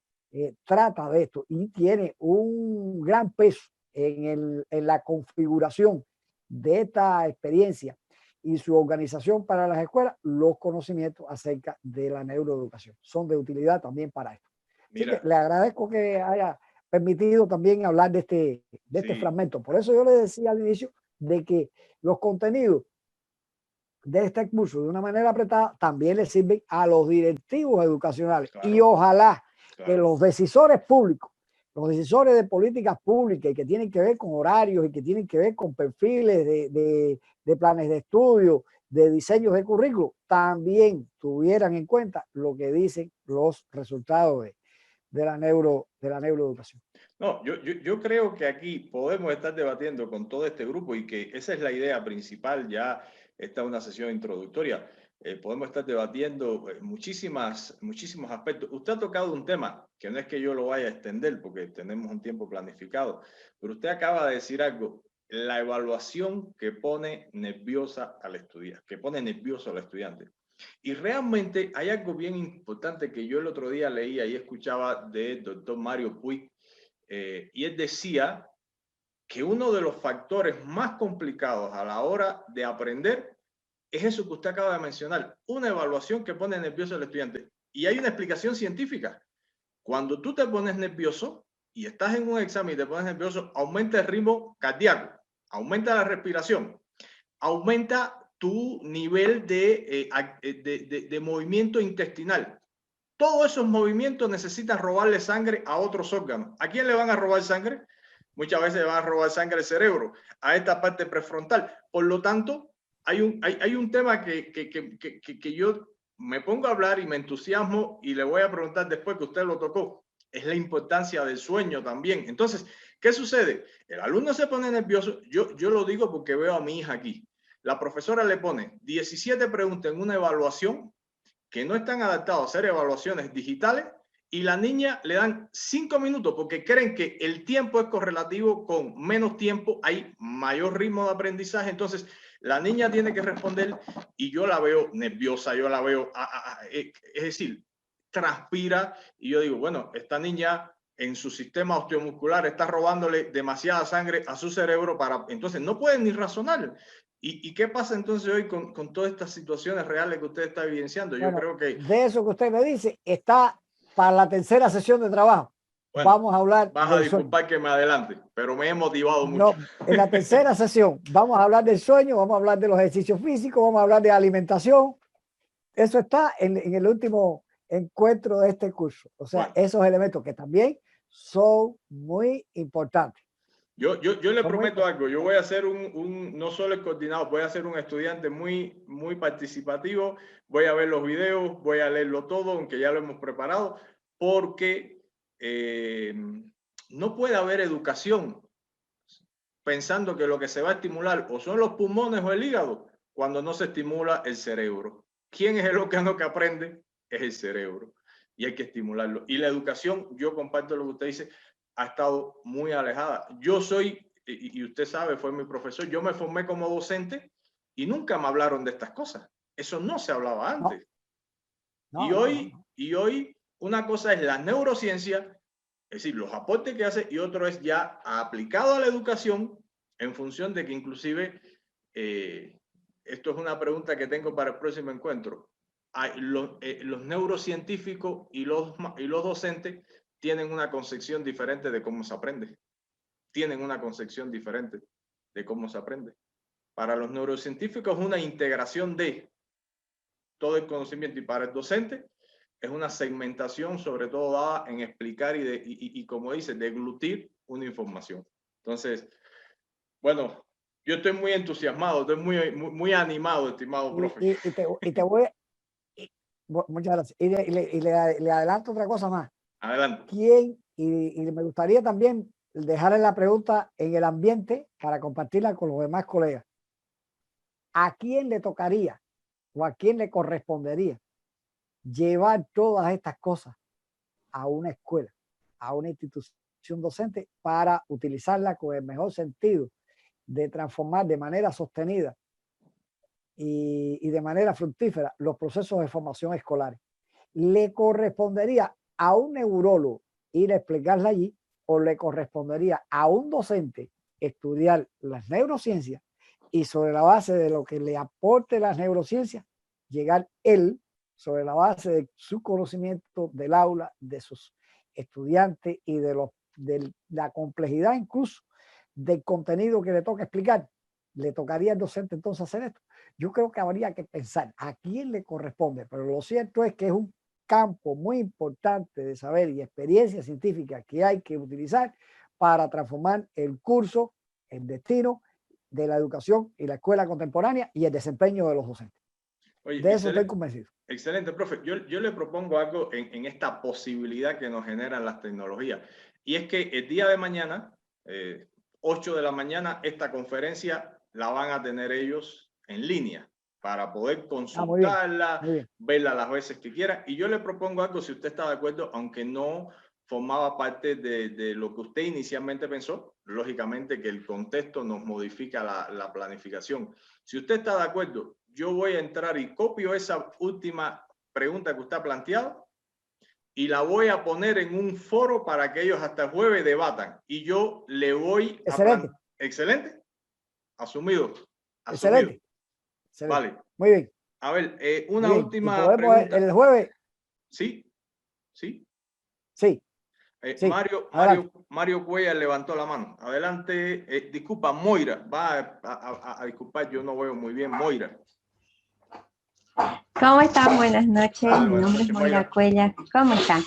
trata de esto y tiene un gran peso en la configuración de esta experiencia y su organización para las escuelas, los conocimientos acerca de la neuroeducación. Son de utilidad también para esto. Así que le agradezco que haya permitido también hablar de este fragmento. Por eso yo le decía al inicio de que los contenidos de este curso de una manera apretada también le sirven a los directivos educacionales. Claro. Y ojalá que los decisores públicos, los decisores de políticas públicas y que tienen que ver con horarios y que tienen que ver con perfiles de planes de estudio, de diseños de currículo, también tuvieran en cuenta lo que dicen los resultados de la neuroeducación. No, yo creo que aquí podemos estar debatiendo con todo este grupo y que esa es la idea principal. Ya está una sesión introductoria. Podemos estar debatiendo muchísimos aspectos. Usted ha tocado un tema que no es que yo lo vaya a extender porque tenemos un tiempo planificado, pero usted acaba de decir algo, la evaluación que pone nerviosa al estudiante, que pone nervioso al estudiante. Y realmente hay algo bien importante que yo el otro día leía y escuchaba del doctor Mario Puig, y él decía que uno de los factores más complicados a la hora de aprender es eso que usted acaba de mencionar, una evaluación que pone nervioso al estudiante. Y hay una explicación científica. Cuando tú te pones nervioso y estás en un examen y te pones nervioso, aumenta el ritmo cardíaco, aumenta la respiración, aumenta tu nivel de movimiento intestinal. Todos esos movimientos necesitan robarle sangre a otros órganos. ¿A quién le van a robar sangre? Muchas veces le van a robar sangre al cerebro, a esta parte prefrontal. Por lo tanto, hay un tema que yo me pongo a hablar y me entusiasmo y le voy a preguntar después que usted lo tocó. es la importancia del sueño también. Entonces, ¿qué sucede? El alumno se pone nervioso. Yo lo digo porque veo a mi hija aquí. La profesora le pone 17 preguntas en una evaluación que no están adaptadas a hacer evaluaciones digitales y la niña le dan 5 minutos porque creen que el tiempo es correlativo, con menos tiempo hay mayor ritmo de aprendizaje. Entonces, la niña tiene que responder y yo la veo nerviosa, yo la veo, es decir, transpira y yo digo, bueno, esta niña en su sistema osteomuscular está robándole demasiada sangre a su cerebro entonces no pueden ni razonar. ¿Y qué pasa entonces hoy con todas estas situaciones reales que usted está evidenciando? Yo creo que... De eso que usted me dice, está para la tercera sesión de trabajo. Bueno, vamos a hablar. Vas a disculpar que me adelante, pero me he motivado mucho. No, en la tercera sesión vamos a hablar del sueño, vamos a hablar de los ejercicios físicos, vamos a hablar de alimentación. Eso está en el último encuentro de este curso. O sea, bueno, esos elementos que también son muy importantes. Yo le prometo algo, yo voy a ser no solo el coordinador, voy a ser un estudiante muy participativo, voy a ver los videos, voy a leerlo todo, aunque ya lo hemos preparado, porque no puede haber educación pensando que lo que se va a estimular o son los pulmones o el hígado, cuando no se estimula el cerebro. ¿Quién es el órgano que aprende? Es el cerebro, y hay que estimularlo. Y la educación, yo comparto lo que usted dice, ha estado muy alejada. Yo soy, y usted sabe, fue mi profesor, yo me formé como docente y nunca me hablaron de estas cosas. Eso no se hablaba antes. No. Y hoy una cosa es la neurociencia, es decir, los aportes que hace, y otro es ya aplicado a la educación en función de que inclusive, esto es una pregunta que tengo para el próximo encuentro, los neurocientíficos y los docentes tienen una concepción diferente de cómo se aprende. Tienen una concepción diferente de cómo se aprende. Para los neurocientíficos es una integración de todo el conocimiento, y para el docente es una segmentación, sobre todo dada en explicar y como dice, deglutir una información. Entonces, bueno, yo estoy muy entusiasmado, estoy muy animado, estimado profe. Y te voy, muchas gracias. Y le adelanto otra cosa más. Adelante. ¿Quién? Y me gustaría también dejarle la pregunta en el ambiente para compartirla con los demás colegas. ¿A quién le tocaría o a quién le correspondería llevar todas estas cosas a una escuela, a una institución docente, para utilizarla con el mejor sentido de transformar de manera sostenida y de manera fructífera los procesos de formación escolares? ¿Le correspondería a un neurólogo ir a explicarla allí, o le correspondería a un docente estudiar las neurociencias y sobre la base de lo que le aporte las neurociencias, llegar él sobre la base de su conocimiento del aula, de sus estudiantes y de la complejidad incluso del contenido que le toca explicar? ¿Le tocaría al docente entonces hacer esto? Yo creo que habría que pensar a quién le corresponde, pero lo cierto es que es un campo muy importante de saber y experiencia científica que hay que utilizar para transformar el curso, el destino de la educación y la escuela contemporánea y el desempeño de los docentes. Oye, de eso estoy convencido. Excelente, profe. Yo le propongo algo en esta posibilidad que nos generan las tecnologías, y es que el día de mañana, 8 de la mañana, esta conferencia la van a tener ellos en línea para poder consultarla, muy bien. Verla las veces que quieran. Y yo le propongo algo, si usted está de acuerdo, aunque no formaba parte de lo que usted inicialmente pensó, lógicamente que el contexto nos modifica la planificación. Si usted está de acuerdo, yo voy a entrar y copio esa última pregunta que usted ha planteado y la voy a poner en un foro para que ellos hasta el jueves debatan. Y yo le voy Excelente. Excelente. Asumido. Excelente. Vale. Muy bien. A ver, una última pregunta. ¿El jueves? Sí. Sí. Sí. Sí. Mario Cuellar levantó la mano. Adelante. Disculpa, Moira. Va a disculpar, yo no veo muy bien. Moira. ¿Cómo están? Buenas noches. Mi nombre es Moira Cuellar. ¿Cómo están?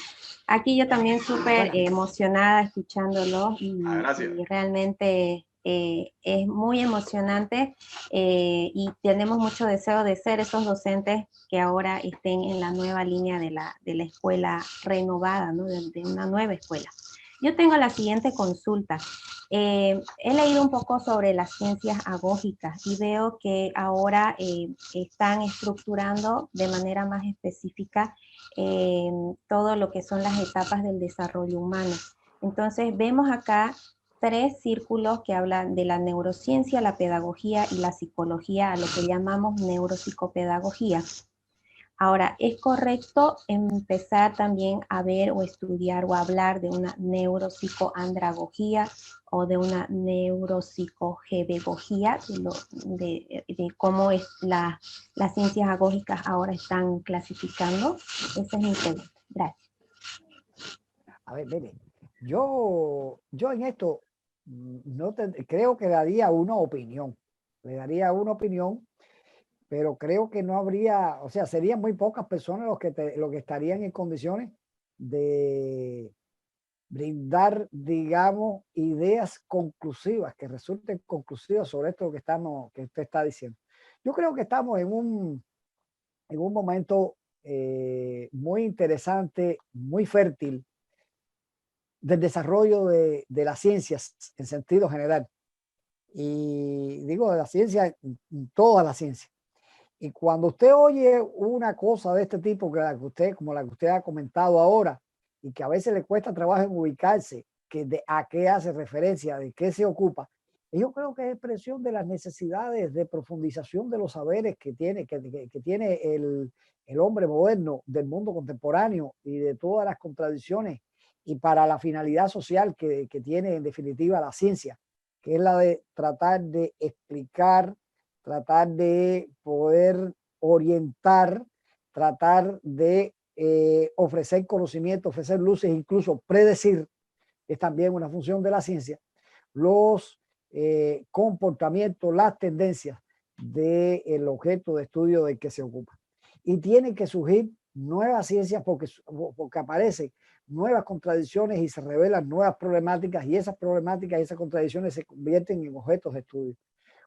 Aquí yo también súper emocionada escuchándolo y realmente Es muy emocionante y tenemos mucho deseo de ser esos docentes que ahora estén en la nueva línea de la escuela renovada, ¿no? De una nueva escuela. Yo tengo la siguiente consulta. He leído un poco sobre las ciencias agógicas y veo que ahora están estructurando de manera más específica todo lo que son las etapas del desarrollo humano. Entonces vemos acá 3 círculos que hablan de la neurociencia, la pedagogía y la psicología, a lo que llamamos neuropsicopedagogía. Ahora, ¿es correcto empezar también a ver o estudiar o hablar de una neuropsicoandragogía o de una neuropsicopedagogía, de cómo es las ciencias agógicas ahora están clasificando? Esa es mi pregunta. Gracias. A ver, mire, yo en esto creo que daría una opinión. Le daría una opinión, pero creo que no habría, o sea, serían muy pocas personas los que estarían en condiciones de brindar, digamos, ideas conclusivas, que resulten conclusivas sobre esto que usted está diciendo. Yo creo que estamos en un momento muy interesante, muy fértil del desarrollo de las ciencias en sentido general. Y digo de la ciencia, toda la ciencia. Y cuando usted oye una cosa de este tipo, como la que usted ha comentado ahora, y que a veces le cuesta trabajo en ubicarse, a qué hace referencia, de qué se ocupa, yo creo que es expresión de las necesidades de profundización de los saberes que tiene el hombre moderno del mundo contemporáneo y de todas las contradicciones y para la finalidad social que tiene en definitiva la ciencia, que es la de tratar de explicar, tratar de poder orientar, tratar de ofrecer conocimiento, ofrecer luces, incluso predecir, es también una función de la ciencia, los comportamientos, las tendencias del objeto de estudio del que se ocupa. Y tienen que surgir nuevas ciencias porque aparecen nuevas contradicciones y se revelan nuevas problemáticas, y esas problemáticas y esas contradicciones se convierten en objetos de estudio.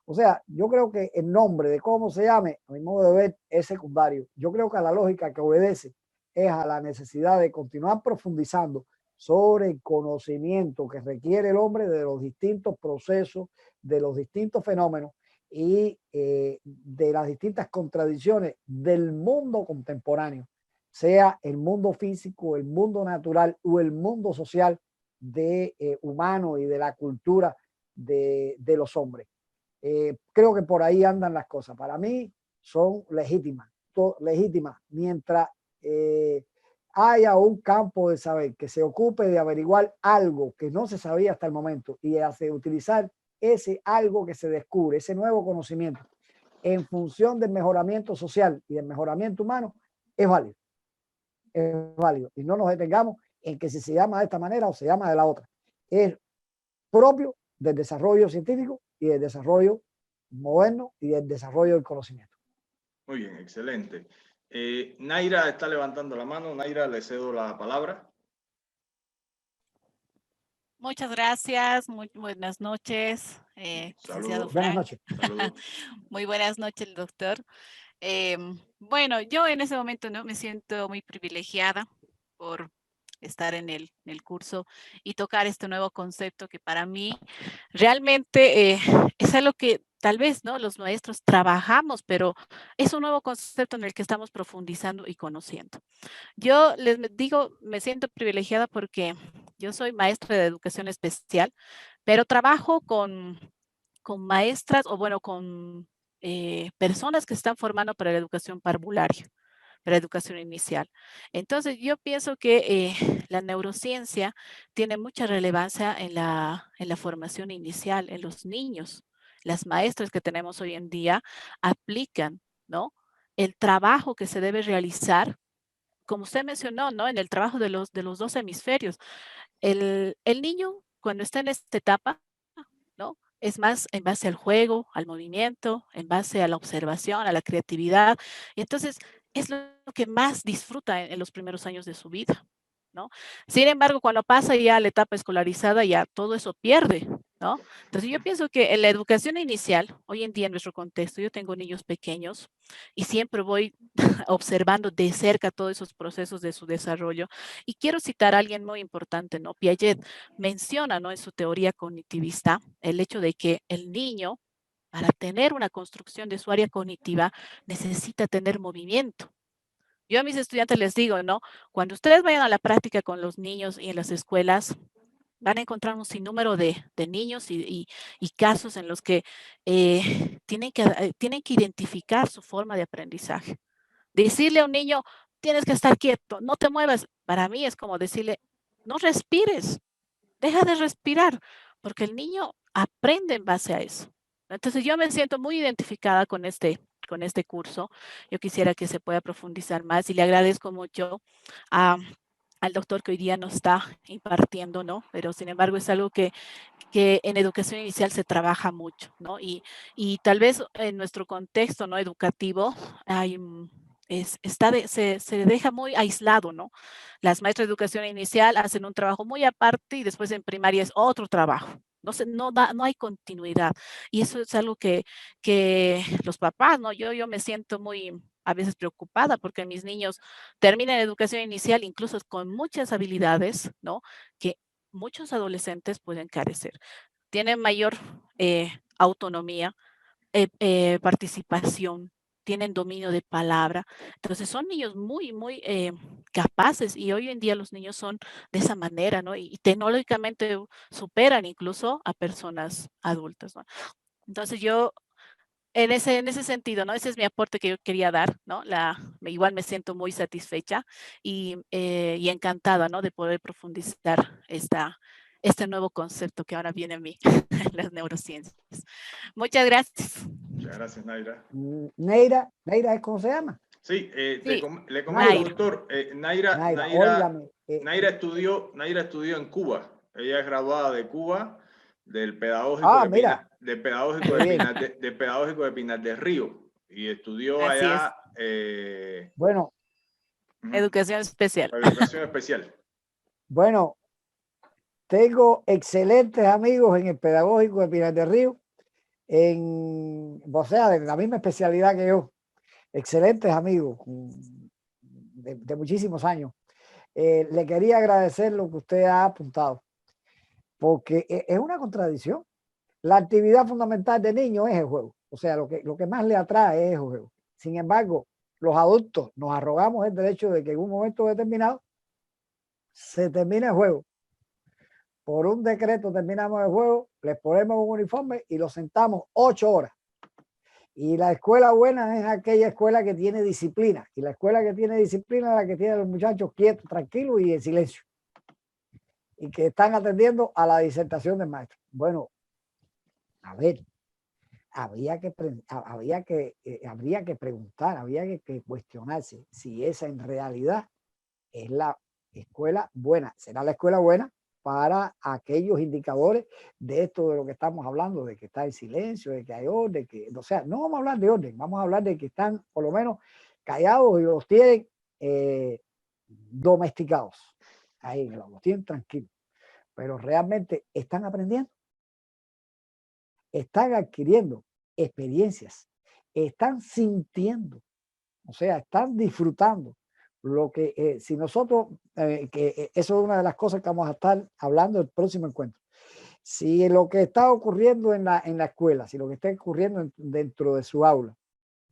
O sea, yo creo que el nombre de cómo se llame, a mi modo de ver, es secundario. Yo creo que a la lógica que obedece es a la necesidad de continuar profundizando sobre el conocimiento que requiere el hombre de los distintos procesos, de los distintos fenómenos y de las distintas contradicciones del mundo contemporáneo, sea el mundo físico, el mundo natural o el mundo social humano y de la cultura de los hombres. Creo que por ahí andan las cosas. Para mí son legítimas mientras haya un campo de saber que se ocupe de averiguar algo que no se sabía hasta el momento y hace utilizar ese algo que se descubre, ese nuevo conocimiento en función del mejoramiento social y del mejoramiento humano, es válido. Es válido. Y no nos detengamos en que si se llama de esta manera o se llama de la otra. Es propio del desarrollo científico y del desarrollo moderno y del desarrollo del conocimiento. Muy bien, excelente. Naira está levantando la mano. Naira, le cedo la palabra. Muchas gracias, muy buenas noches, licenciado Frank. Buenas noches. Muy buenas noches, doctor. Bueno, yo en ese momento me siento muy privilegiada por estar en el curso y tocar este nuevo concepto que para mí realmente es algo que tal vez los maestros trabajamos, pero es un nuevo concepto en el que estamos profundizando y conociendo. Yo les digo, me siento privilegiada porque yo soy maestra de educación especial, pero trabajo con maestras o bueno, con personas que están formando para la educación parvularia, para la educación inicial. Entonces, yo pienso que la neurociencia tiene mucha relevancia en la formación inicial, en los niños. Las maestras que tenemos hoy en día aplican, ¿no?, el trabajo que se debe realizar, como usted mencionó, ¿no?, en el trabajo de los dos hemisferios. El niño, cuando está en esta etapa, ¿no?, es más en base al juego, al movimiento, en base a la observación, a la creatividad. Y entonces es lo que más disfruta en los primeros años de su vida, ¿no? Sin embargo, cuando pasa ya a la etapa escolarizada, ya todo eso pierde, ¿no? Entonces yo pienso que en la educación inicial, hoy en día en nuestro contexto, yo tengo niños pequeños y siempre voy observando de cerca todos esos procesos de su desarrollo. Y quiero citar a alguien muy importante, ¿no? Piaget menciona, ¿no? En su teoría cognitivista, el hecho de que el niño, para tener una construcción de su área cognitiva, necesita tener movimiento. Yo a mis estudiantes les digo, ¿no? Cuando ustedes vayan a la práctica con los niños y en las escuelas, van a encontrar un sinnúmero de niños y casos en los que tienen que identificar su forma de aprendizaje. Decirle a un niño, tienes que estar quieto, no te muevas, para mí es como decirle, no respires, deja de respirar, porque el niño aprende en base a eso. Entonces yo me siento muy identificada con este curso. Yo quisiera que se pueda profundizar más y le agradezco mucho a al doctor que hoy día nos está impartiendo, ¿no? Pero sin embargo es algo que en educación inicial se trabaja mucho, ¿no? Y tal vez en nuestro contexto, ¿no? Educativo, hay, se deja muy aislado, ¿no? Las maestras de educación inicial hacen un trabajo muy aparte y después en primaria es otro trabajo. No hay continuidad. Y eso es algo que los papás, ¿no? Yo me siento muy a veces preocupada porque mis niños terminan educación inicial incluso con muchas habilidades, ¿no? Que muchos adolescentes pueden carecer. Tienen mayor autonomía, participación, tienen dominio de palabra. Entonces son niños muy capaces y hoy en día los niños son de esa manera, ¿no? Y tecnológicamente superan incluso a personas adultas, ¿no? Entonces yo en ese sentido, ¿no? Ese es mi aporte que yo quería dar, ¿no? Igual me siento muy satisfecha y encantada, ¿no? De poder profundizar este nuevo concepto que ahora viene a mí, las neurociencias. Muchas gracias. Muchas gracias, Naira. Neira, Neira es como se llama. Sí, Sí, le comento, Naira. doctor, Naira, óigame. Naira estudió en Cuba. Ella es graduada de Cuba, del Pedagógico Mira, de Pedagógico qué de bien. de Pedagógico de Pinar del Río y estudió Así es. allá Bueno, Educación especial. educación especial. bueno, tengo excelentes amigos en el Pedagógico de Pinar del Río, o sea, de la misma especialidad que yo. Excelentes amigos de muchísimos años. Le quería agradecer lo que usted ha apuntado, porque es una contradicción. La actividad fundamental de niños es el juego. O sea, lo que más le atrae es el juego. Sin embargo, los adultos nos arrogamos el derecho de que en un momento determinado se termina el juego. Por un decreto terminamos el juego, les ponemos un uniforme y los sentamos 8 horas. Y la escuela buena es aquella escuela que tiene disciplina. Y la escuela que tiene disciplina es la que tiene a los muchachos quietos, tranquilos y en silencio. Y que están atendiendo a la disertación del maestro. Bueno, a ver, habría que preguntar, habría que cuestionarse si esa en realidad es la escuela buena. ¿Será la escuela buena para aquellos indicadores de esto de lo que estamos hablando, de que está en silencio, de que hay orden, o sea, no vamos a hablar de orden, vamos a hablar de que están por lo menos callados y los tienen domesticados? Ahí los tienen tranquilos, pero realmente están aprendiendo, están adquiriendo experiencias, están sintiendo, o sea, están disfrutando. Lo que si nosotros, eso es una de las cosas que vamos a estar hablando el próximo encuentro. Si lo que está ocurriendo en la escuela, si lo que está ocurriendo dentro de su aula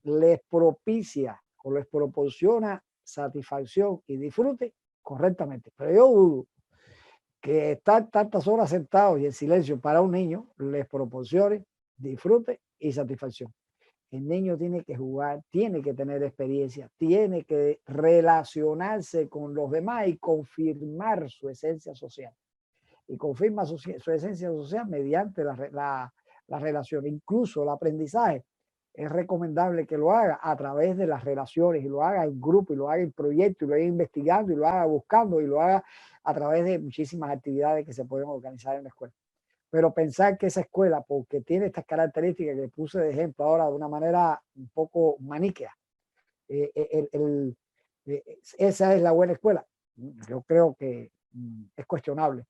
les propicia o les proporciona satisfacción y disfrute, correctamente. Pero yo dudo que estar tantas horas sentados y en silencio para un niño les proporcione disfrute y satisfacción. El niño tiene que jugar, tiene que tener experiencia, tiene que relacionarse con los demás y confirmar su esencia social. Y confirma su esencia social mediante la relación. Incluso el aprendizaje es recomendable que lo haga a través de las relaciones y lo haga en grupo y lo haga en proyecto y lo haga investigando y lo haga buscando y lo haga a través de muchísimas actividades que se pueden organizar en la escuela. Pero pensar que esa escuela, porque tiene estas características que puse de ejemplo ahora de una manera un poco maniquea, esa es la buena escuela. Yo creo que es cuestionable.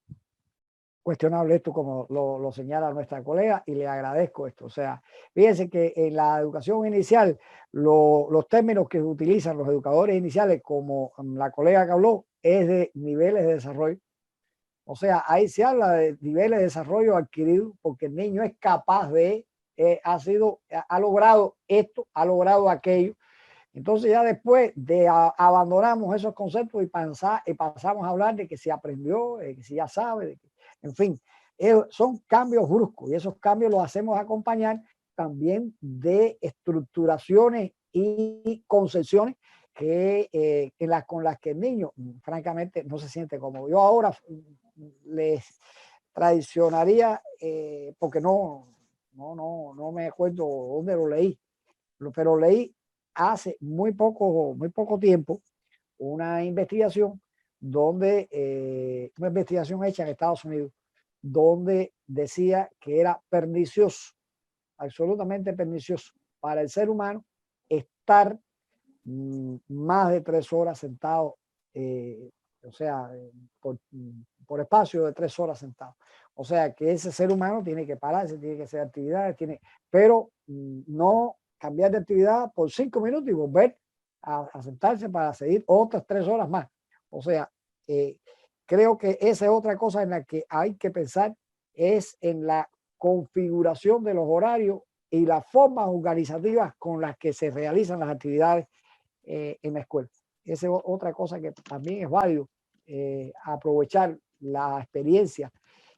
cuestionable esto, como lo señala nuestra colega, y le agradezco esto. O sea, fíjense que en la educación inicial, los términos que utilizan los educadores iniciales, como la colega que habló, es de niveles de desarrollo. O sea, ahí se habla de niveles de desarrollo adquirido porque el niño es capaz de, ha logrado esto, ha logrado aquello. Entonces ya después de abandonamos esos conceptos y pasamos a hablar de que se aprendió, de que se ya sabe, de que, en fin, son cambios bruscos y esos cambios los hacemos acompañar también de estructuraciones y concepciones que, con las que el niño francamente no se siente cómodo. Yo ahora les traicionaría porque no me acuerdo dónde lo leí, pero leí hace muy poco tiempo una investigación una investigación hecha en Estados Unidos, donde decía que era pernicioso, absolutamente pernicioso para el ser humano estar más de 3 horas sentado, o sea, por espacio de 3 horas sentado. O sea, que ese ser humano tiene que pararse, tiene que hacer actividades, pero no cambiar de actividad por 5 minutos y volver a sentarse para seguir otras 3 horas más. O sea, creo que esa es otra cosa en la que hay que pensar, es en la configuración de los horarios y las formas organizativas con las que se realizan las actividades en la escuela. Esa es otra cosa que también es válido, aprovechar la experiencia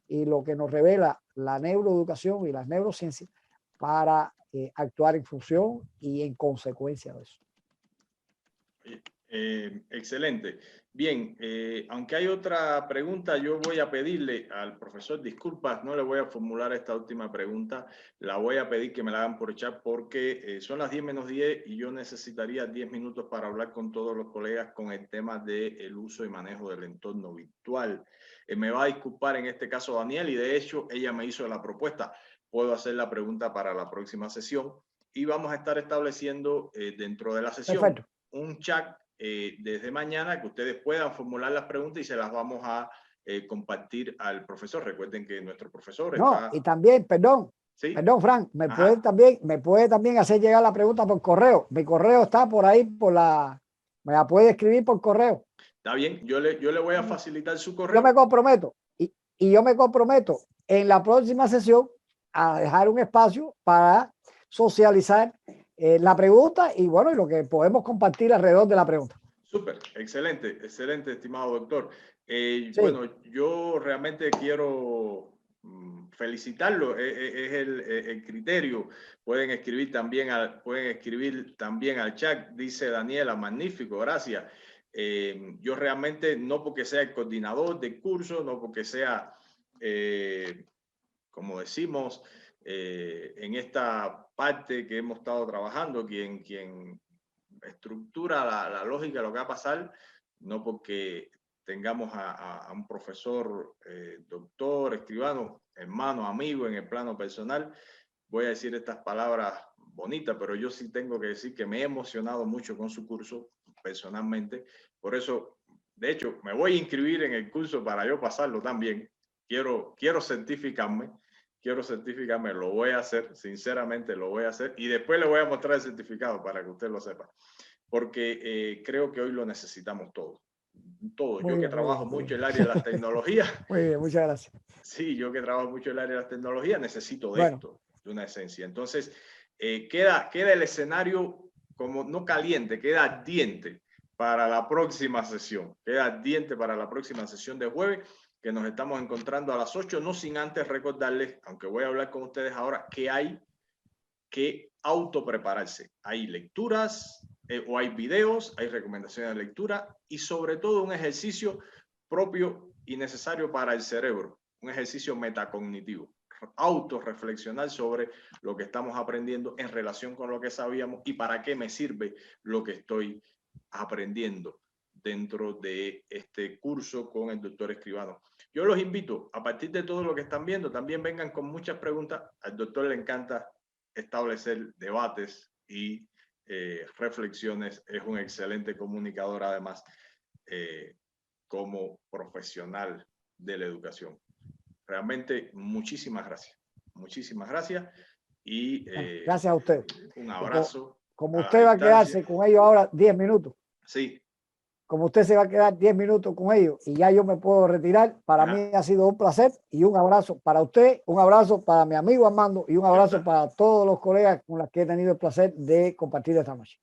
y lo que nos revela la neuroeducación y las neurociencias para actuar en función y en consecuencia de eso. Excelente. Bien, aunque hay otra pregunta, yo voy a pedirle al profesor disculpas, no le voy a formular esta última pregunta, la voy a pedir que me la hagan por chat porque son las 10 menos 10 y yo necesitaría 10 minutos para hablar con todos los colegas con el tema del uso y manejo del entorno virtual. Me va a disculpar en este caso Daniel y de hecho ella me hizo la propuesta. Puedo hacer la pregunta para la próxima sesión y vamos a estar estableciendo dentro de la sesión Perfecto. un chat desde mañana que ustedes puedan formular las preguntas y se las vamos a compartir al profesor. Recuerden que nuestro profesor está... Y también, perdón, Frank, me puede también hacer llegar la pregunta por correo. Mi correo está por ahí, me la puede escribir por correo. Está bien, yo le voy a facilitar su correo. Yo me comprometo y yo me comprometo en la próxima sesión a dejar un espacio para socializar la pregunta y bueno, y lo que podemos compartir alrededor de la pregunta. Súper, excelente, excelente, estimado doctor. Sí. Bueno, yo realmente quiero felicitarlo, es el criterio. Pueden escribir también al chat, dice Daniela, magnífico, gracias. Yo realmente, no porque sea el coordinador del curso, no porque sea, como decimos, en esta parte que hemos estado trabajando, quien estructura la lógica de lo que va a pasar, no porque tengamos a un profesor, doctor, escribano, hermano, amigo en el plano personal, voy a decir estas palabras bonitas, pero yo sí tengo que decir que me he emocionado mucho con su curso personalmente, por eso, de hecho, me voy a inscribir en el curso para yo pasarlo también, quiero certificarme, lo voy a hacer, sinceramente lo voy a hacer y después le voy a mostrar el certificado para que usted lo sepa, porque creo que hoy lo necesitamos todos. Yo que trabajo mucho en el área de las tecnologías. Muy bien, muchas gracias. Sí, yo que trabajo mucho en el área de las tecnologías necesito de esto, de una esencia. Entonces, queda el escenario como no caliente, queda ardiente para la próxima sesión. Queda ardiente para la próxima sesión de jueves, que nos estamos encontrando a las 8, no sin antes recordarles, aunque voy a hablar con ustedes ahora, que hay que autoprepararse. Hay lecturas o hay videos, hay recomendaciones de lectura y sobre todo un ejercicio propio y necesario para el cerebro, un ejercicio metacognitivo, autorreflexionar sobre lo que estamos aprendiendo en relación con lo que sabíamos y para qué me sirve lo que estoy aprendiendo dentro de este curso con el doctor Escribano. Yo los invito, a partir de todo lo que están viendo, también vengan con muchas preguntas. Al doctor le encanta establecer debates y reflexiones. Es un excelente comunicador, además, como profesional de la educación. realmente muchísimas gracias. Muchísimas gracias. Y gracias a usted. Un abrazo. Como usted va a quedarse con ellos ahora 10 minutos. Sí. Como usted se va a quedar 10 minutos con ellos y ya yo me puedo retirar, para mí ha sido un placer y un abrazo para usted, un abrazo para mi amigo Armando y un abrazo para todos los colegas con los que he tenido el placer de compartir esta noche.